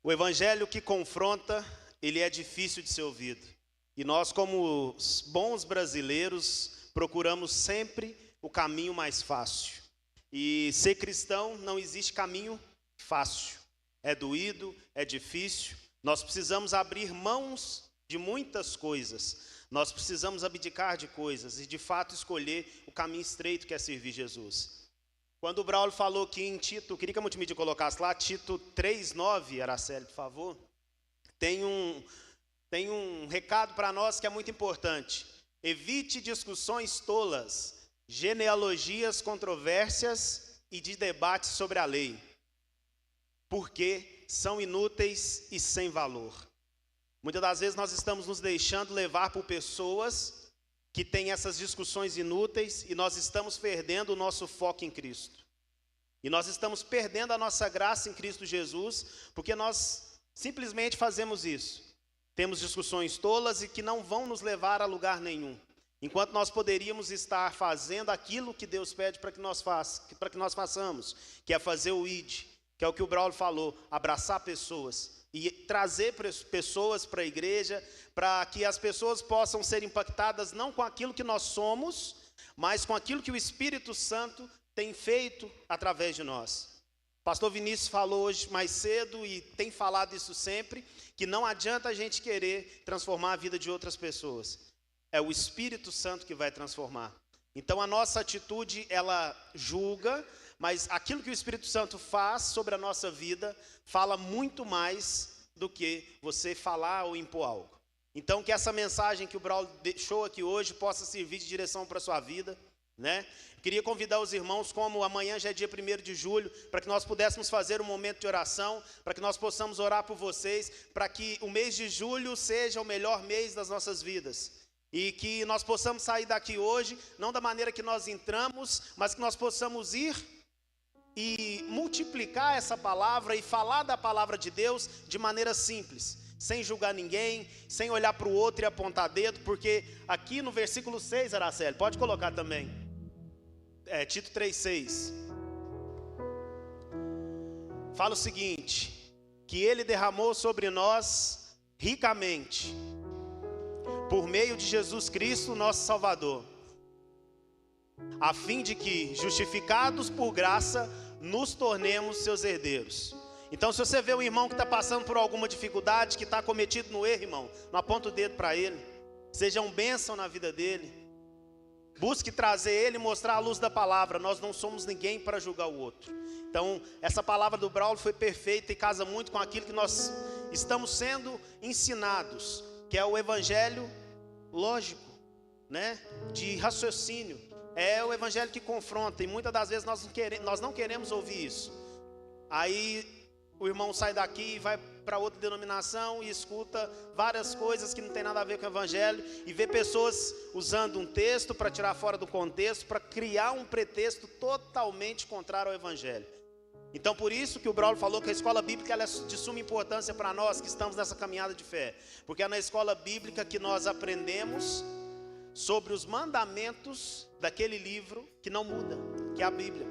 O evangelho que confronta, ele é difícil de ser ouvido. E nós, como bons brasileiros, procuramos sempre o caminho mais fácil. E ser cristão não existe caminho fácil. É doído, é difícil. Nós precisamos abrir mãos de muitas coisas. Nós precisamos abdicar de coisas e, de fato, escolher o caminho estreito que é servir Jesus. Quando o Braulio falou que em Tito, queria que a multimídia colocasse lá, Tito 3:9, Araceli, por favor, tem um recado para nós que é muito importante. Evite discussões tolas, genealogias, controvérsias e de debates sobre a lei, porque são inúteis e sem valor. Muitas das vezes nós estamos nos deixando levar por pessoas que têm essas discussões inúteis e nós estamos perdendo o nosso foco em Cristo. E nós estamos perdendo a nossa graça em Cristo Jesus, porque nós simplesmente fazemos isso. Temos discussões tolas e que não vão nos levar a lugar nenhum. Enquanto nós poderíamos estar fazendo aquilo que Deus pede para que nós façamos, que é fazer o ID, que é o que o Braulio falou, abraçar pessoas. E trazer pessoas para a igreja, para que as pessoas possam ser impactadas não com aquilo que nós somos, mas com aquilo que o Espírito Santo tem feito através de nós. O pastor Vinícius falou hoje mais cedo e tem falado isso sempre, que não adianta a gente querer transformar a vida de outras pessoas. É o Espírito Santo que vai transformar. Então a nossa atitude, ela julga, mas aquilo que o Espírito Santo faz sobre a nossa vida fala muito mais do que você falar ou impor algo. Então, que essa mensagem que o Braulio deixou aqui hoje possa servir de direção para a sua vida, né? Queria convidar os irmãos, como amanhã já é dia 1º de julho, para que nós pudéssemos fazer um momento de oração, para que nós possamos orar por vocês, para que o mês de julho seja o melhor mês das nossas vidas. E que nós possamos sair daqui hoje, não da maneira que nós entramos, mas que nós possamos ir e multiplicar essa palavra e falar da palavra de Deus de maneira simples, sem julgar ninguém, sem olhar para o outro e apontar dedo, porque aqui no versículo 6, Araceli, pode colocar também, Tito 3:6, fala o seguinte: que ele derramou sobre nós ricamente, por meio de Jesus Cristo, nosso Salvador, a fim de que, justificados por graça, nos tornemos seus herdeiros. Então, se você vê um irmão que está passando por alguma dificuldade, que está cometido no erro, irmão, não aponta o dedo para ele. sejam bênção na vida dele. Busque trazer ele e mostrar a luz da palavra. Nós não somos ninguém para julgar o outro. Então, essa palavra do Braulio foi perfeita e casa muito com aquilo que nós estamos sendo ensinados, que é o evangelho lógico, né? De raciocínio. É o evangelho que confronta, e muitas das vezes nós não queremos ouvir isso. Aí o irmão sai daqui e vai para outra denominação e escuta várias coisas que não tem nada a ver com o evangelho, e vê pessoas usando um texto para tirar fora do contexto, para criar um pretexto totalmente contrário ao evangelho. Então, por isso que o Braulio falou que a escola bíblica ela é de suma importância para nós que estamos nessa caminhada de fé, porque é na escola bíblica que nós aprendemos sobre os mandamentos daquele livro que não muda, que é a Bíblia,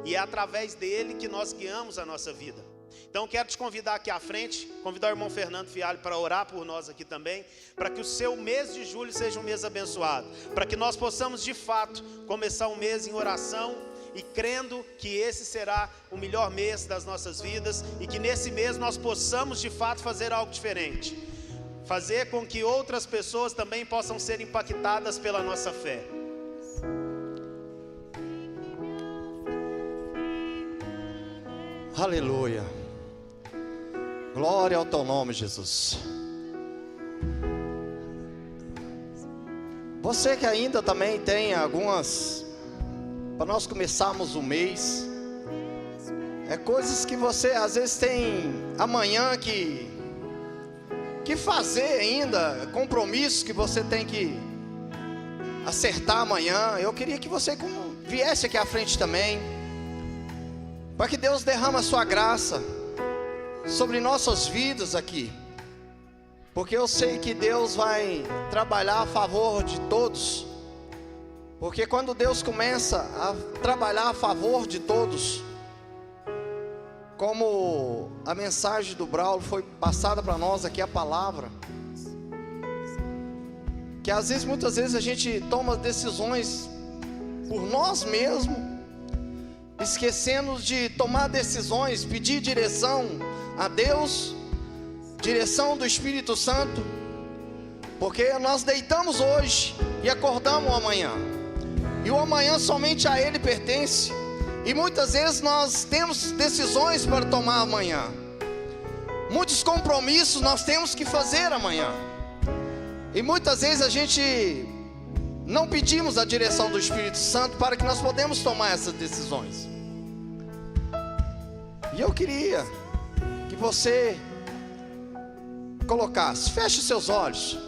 e é através dele que nós guiamos a nossa vida. Então quero te convidar aqui à frente, convidar o irmão Fernando Fialho para orar por nós aqui também, para que o seu mês de julho seja um mês abençoado, para que nós possamos de fato começar um mês em oração e crendo que esse será o melhor mês das nossas vidas, e que nesse mês nós possamos de fato fazer algo diferente, fazer com que outras pessoas também possam ser impactadas pela nossa fé. Aleluia. Glória ao teu nome, Jesus. Você que ainda também tem algumas, para nós começarmos o mês, coisas que você às vezes tem amanhã que fazer ainda, compromissos que você tem que acertar amanhã. Eu queria que você viesse aqui à frente também, para que Deus derrame a sua graça sobre nossas vidas aqui, porque eu sei que Deus vai trabalhar a favor de todos, porque quando Deus começa a trabalhar a favor de todos, como a mensagem do Braulio foi passada para nós aqui, a palavra, que às vezes, muitas vezes a gente toma decisões por nós mesmos, esquecendo de tomar decisões, pedir direção a Deus, direção do Espírito Santo, porque nós deitamos hoje e acordamos amanhã, e o amanhã somente a Ele pertence, e muitas vezes nós temos decisões para tomar amanhã, muitos compromissos nós temos que fazer amanhã, e muitas vezes a gente não pedimos a direção do Espírito Santo para que nós podemos tomar essas decisões. E eu queria que você colocasse, feche seus olhos,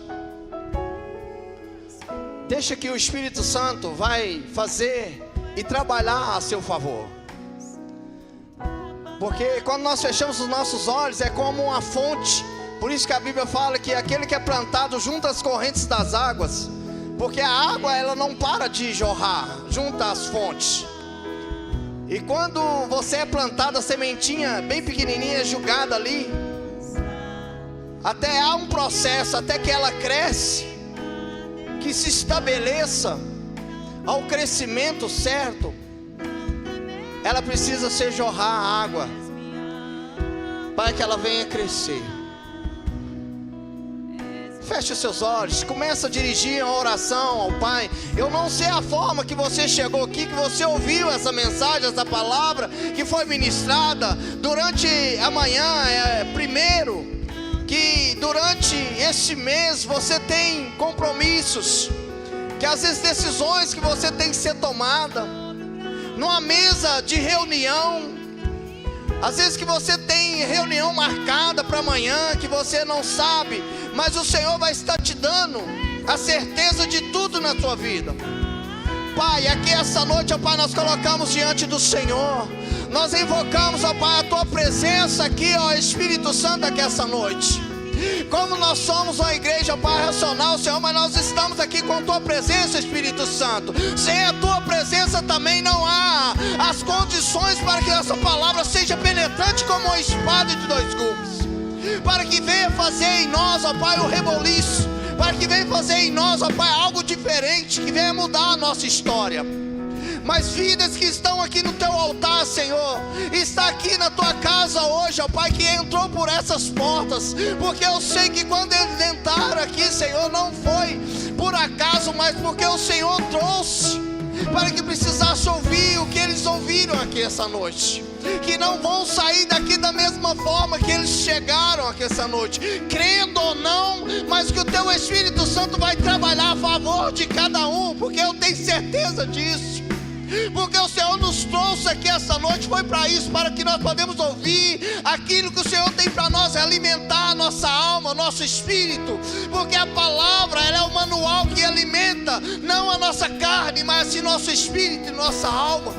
deixa que o Espírito Santo vai fazer e trabalhar a seu favor, porque quando nós fechamos os nossos olhos é como uma fonte. Por isso que a Bíblia fala que aquele que é plantado junto às correntes das águas, porque a água ela não para de jorrar junto às fontes, e quando você é plantado, a sementinha bem pequenininha, jogada ali, até há um processo, até que ela cresce, que se estabeleça ao crescimento certo, ela precisa ser jorrar a água, para que ela venha crescer. Feche os seus olhos, começa a dirigir a oração ao Pai. Eu não sei a forma que você chegou aqui, que você ouviu essa mensagem, essa palavra que foi ministrada durante a manhã. Primeiro, que durante este mês você tem compromissos, que às vezes decisões que você tem que ser tomada numa mesa de reunião. Às vezes que você tem reunião marcada para amanhã, que você não sabe, mas o Senhor vai estar te dando a certeza de tudo na tua vida. Pai, aqui essa noite, ó Pai, nós colocamos diante do Senhor, nós invocamos, ó Pai, a tua presença aqui, ó Espírito Santo, aqui essa noite. Como nós somos uma igreja, ó Pai, racional, Senhor, mas nós estamos aqui com a tua presença, Espírito Santo. Sem a tua presença também não há as condições para que essa palavra seja penetrante como uma espada de dois gumes, para que venha fazer em nós, ó Pai, o reboliço, para que venha fazer em nós, ó Pai, algo diferente, que venha mudar a nossa história. Mas vidas que estão aqui no teu altar, Senhor, está aqui na tua casa hoje, ó Pai, que entrou por essas portas, porque eu sei que quando eles entraram aqui, Senhor, não foi peso, mas porque o Senhor trouxe para que precisasse ouvir o que eles ouviram aqui essa noite. Que não vão sair daqui da mesma forma que eles chegaram aqui essa noite, crendo ou não, mas que o teu Espírito Santo vai trabalhar a favor de cada um, porque eu tenho certeza disso. Porque o Senhor nos trouxe aqui essa noite, foi para isso, para que nós podemos ouvir aquilo que o Senhor tem para nós, alimentar a nossa alma, nosso espírito. Porque a palavra, ela é o manual que alimenta, não a nossa carne, mas sim nosso espírito e nossa alma.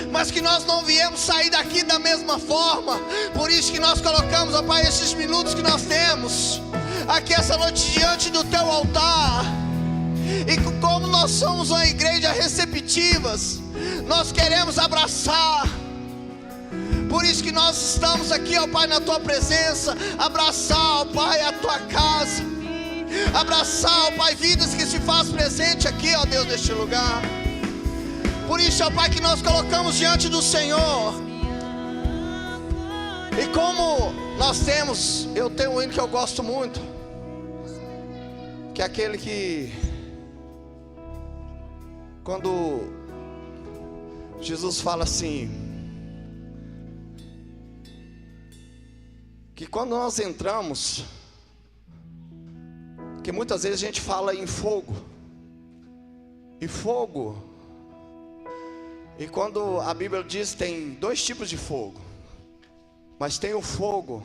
Mas que nós não viemos sair daqui da mesma forma. Por isso que nós colocamos, ó Pai, esses minutos que nós temos aqui essa noite diante do teu altar. E como nós somos uma igreja receptivas, nós queremos abraçar. Por isso que nós estamos aqui, ó Pai, na tua presença. Abraçar, ó Pai, a tua casa. Abraçar, ó Pai, vidas que se faz presente aqui, ó Deus, neste lugar. Por isso, ó Pai, que nós colocamos diante do Senhor. E como nós temos, eu tenho um hino que eu gosto muito, que é aquele que, quando Jesus fala assim, que quando nós entramos, que muitas vezes a gente fala em fogo, e fogo, e quando a Bíblia diz tem dois tipos de fogo, mas tem o fogo,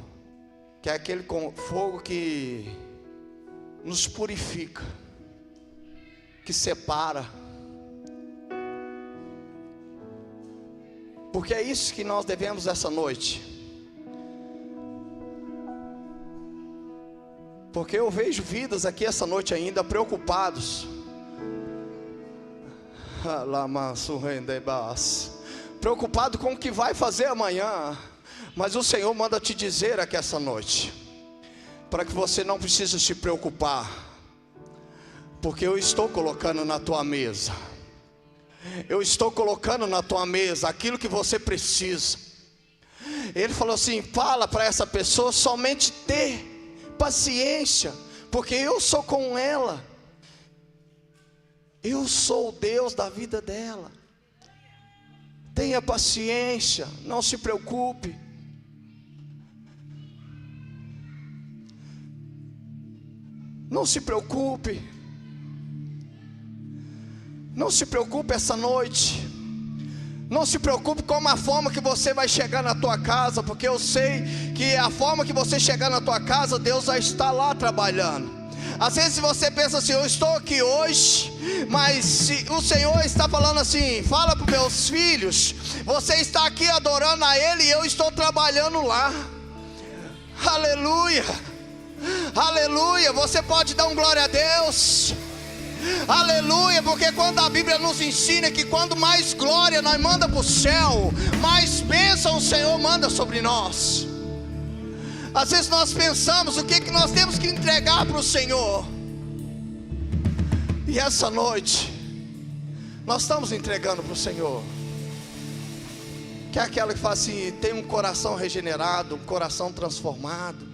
que é aquele fogo que nos purifica, que separa. Porque é isso que nós devemos essa noite. Porque eu vejo vidas aqui essa noite ainda preocupados, preocupado com o que vai fazer amanhã. Mas o Senhor manda te dizer aqui essa noite, para que você não precise se preocupar, porque eu estou colocando na tua mesa, eu estou colocando na tua mesa aquilo que você precisa. Ele falou assim, fala para essa pessoa somente ter paciência, porque eu sou com ela. Eu sou o Deus da vida dela. Tenha paciência, não se preocupe. Não se preocupe. Não se preocupe essa noite. Não se preocupe com a forma que você vai chegar na tua casa, porque eu sei que a forma que você chegar na tua casa, Deus já está lá trabalhando. Às vezes você pensa assim, eu estou aqui hoje, mas se o Senhor está falando assim, fala para os meus filhos, você está aqui adorando a Ele e eu estou trabalhando lá. Aleluia, aleluia. Você pode dar um glória a Deus. Aleluia, porque quando a Bíblia nos ensina que quando mais glória nós manda para o céu, mais bênção o Senhor manda sobre nós. Às vezes nós pensamos o que nós temos que entregar para o Senhor, e essa noite nós estamos entregando para o Senhor, que é aquela que fala assim, tem um coração regenerado, um coração transformado.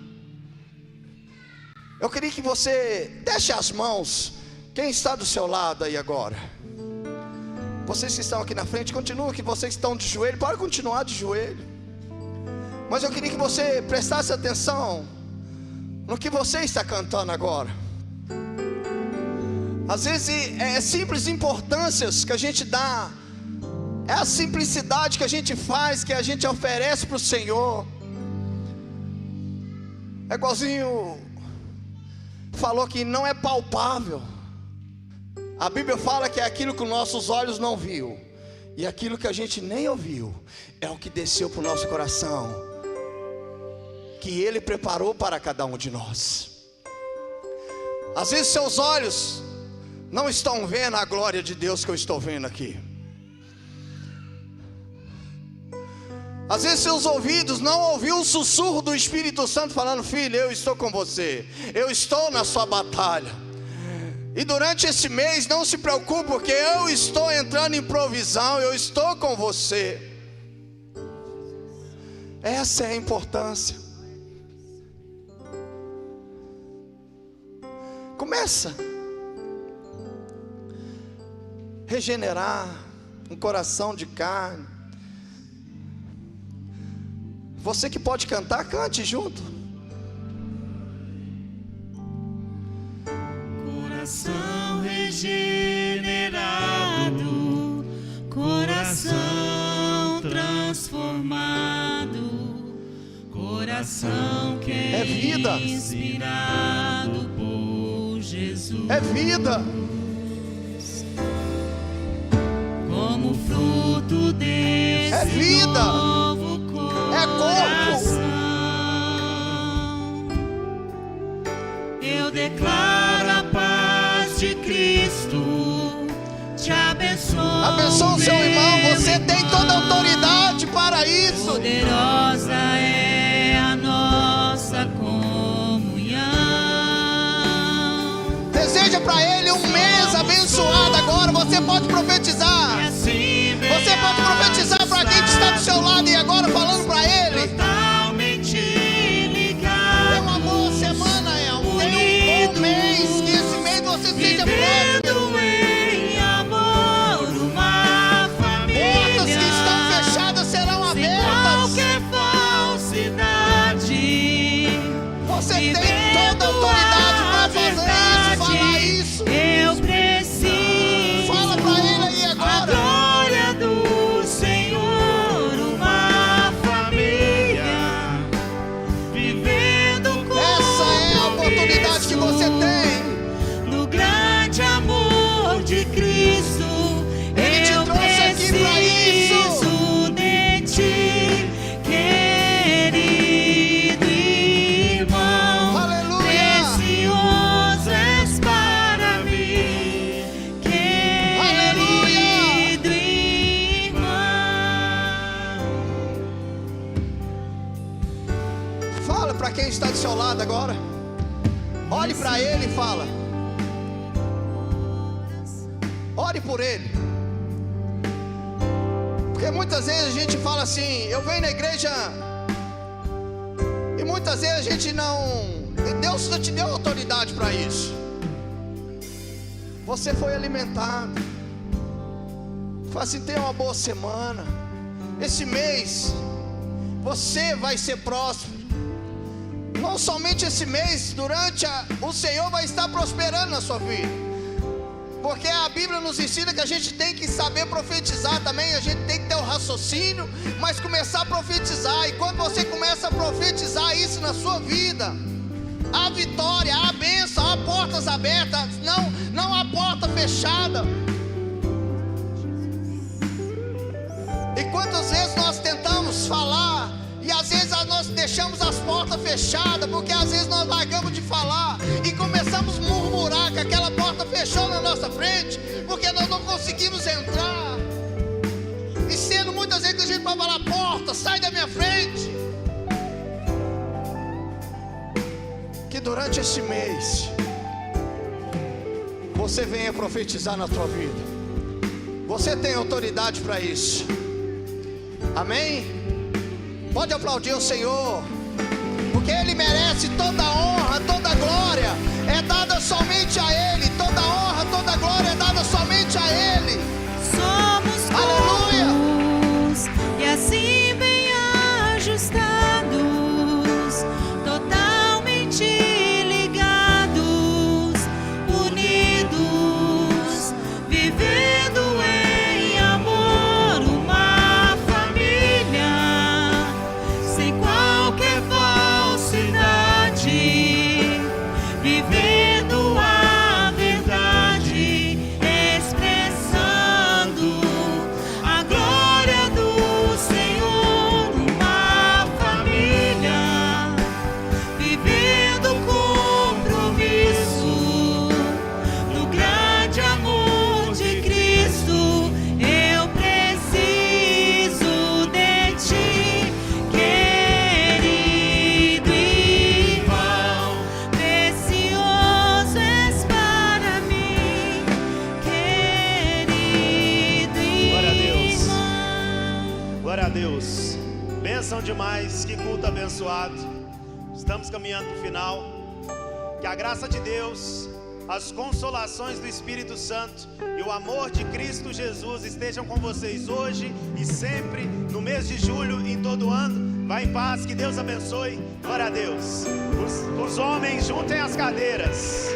Eu queria que você deixe as mãos. Quem está do seu lado aí agora? Vocês que estão aqui na frente, continua, que vocês estão de joelho, pode continuar de joelho. Mas eu queria que você prestasse atenção no que você está cantando agora. Às vezes é simples importâncias que a gente dá, é a simplicidade que a gente faz, que a gente oferece para o Senhor. É igualzinho falou que não é palpável. A Bíblia fala que é aquilo que os nossos olhos não viu, e aquilo que a gente nem ouviu, é o que desceu para o nosso coração, que Ele preparou para cada um de nós. Às vezes seus olhos não estão vendo a glória de Deus que eu estou vendo aqui. Às vezes seus ouvidos não ouviram o sussurro do Espírito Santo falando, filho, eu estou com você, eu estou na sua batalha. E durante esse mês não se preocupe, porque eu estou entrando em provisão, eu estou com você. Essa é a importância. Começa regenerar um coração de carne. Você que pode cantar, cante junto. Coração regenerado, coração transformado, coração que é vida, inspirado por Jesus. É vida. Como fruto desse é vida, novo coração, é corpo. Eu declaro a paz de Cristo, te abençoo. Abençoa o seu irmão, você tem toda a autoridade para isso. Poderosa é a nossa comunhão. Deseja para ele um mês abençoado agora. Você pode profetizar. Você pode profetizar para quem está do seu lado e agora falando para ele. Totalmente ligado. Tem uma boa semana, Elmo. Tem um bom mês. Que esse mês você seja próspero. Em amor, uma família. Portas que estão fechadas serão abertas. Qualquer falsidade. Você tem toda a autoridade para fazer isso, falar isso. Eu preciso. Fala para ele aí agora. A glória do Senhor, uma família vivendo com Essa é a oportunidade que você tem. no grande amor de Cristo. Ele te trouxe aqui pra isso. Preciso de ti, querido irmão. Aleluia. Precioso és para mim, querido irmão. Fala para quem está do seu lado agora. Olhe para ele e fala. Ore por ele. Porque muitas vezes a gente fala assim, eu venho na igreja e muitas vezes a gente não... Deus não te deu autoridade para isso. Você foi alimentado. Fala assim, tenha uma boa semana. Esse mês você vai ser próspero. Não somente esse mês, o Senhor vai estar prosperando na sua vida. Porque a Bíblia nos ensina que a gente tem que saber profetizar também. A gente tem que ter o raciocínio, mas começar a profetizar. E quando você começa a profetizar isso na sua vida, há vitória, há bênção, há portas abertas. Não há porta fechada. E quantas vezes nós tentamos falar e às vezes nós deixamos as portas fechadas, porque às vezes nós largamos de falar e começamos a murmurar que aquela porta fechou na nossa frente, porque nós não conseguimos entrar. E sendo muitas vezes que a gente vai falar, porta, sai da minha frente. Que durante esse mês você venha profetizar na sua vida. Você tem autoridade para isso. Amém? Pode aplaudir o Senhor, porque Ele merece toda a honra, toda a glória é dada somente a Ele. Toda a honra, toda a glória é dada somente a Ele. Somos Aleluia. corpos, e assim bem ajustados, totalmente ligados, unidos, vivendo em amor, uma família, sem qualquer falsidade, vivendo a verdade, expressando a glória do Senhor, uma família, vivendo compromisso no grande amor de Cristo. Eu preciso de ti, querido irmão, precioso és para mim, querido Glória a Deus. irmão. Glória a Deus. Bênção demais, que culto abençoado. Estamos caminhando para o final. Que a graça de Deus, as consolações do Espírito Santo e o amor de Cristo Jesus estejam com vocês hoje e sempre, no mês de julho e em todo ano. Vá em paz, que Deus abençoe. Glória a Deus. Os homens, juntem as cadeiras.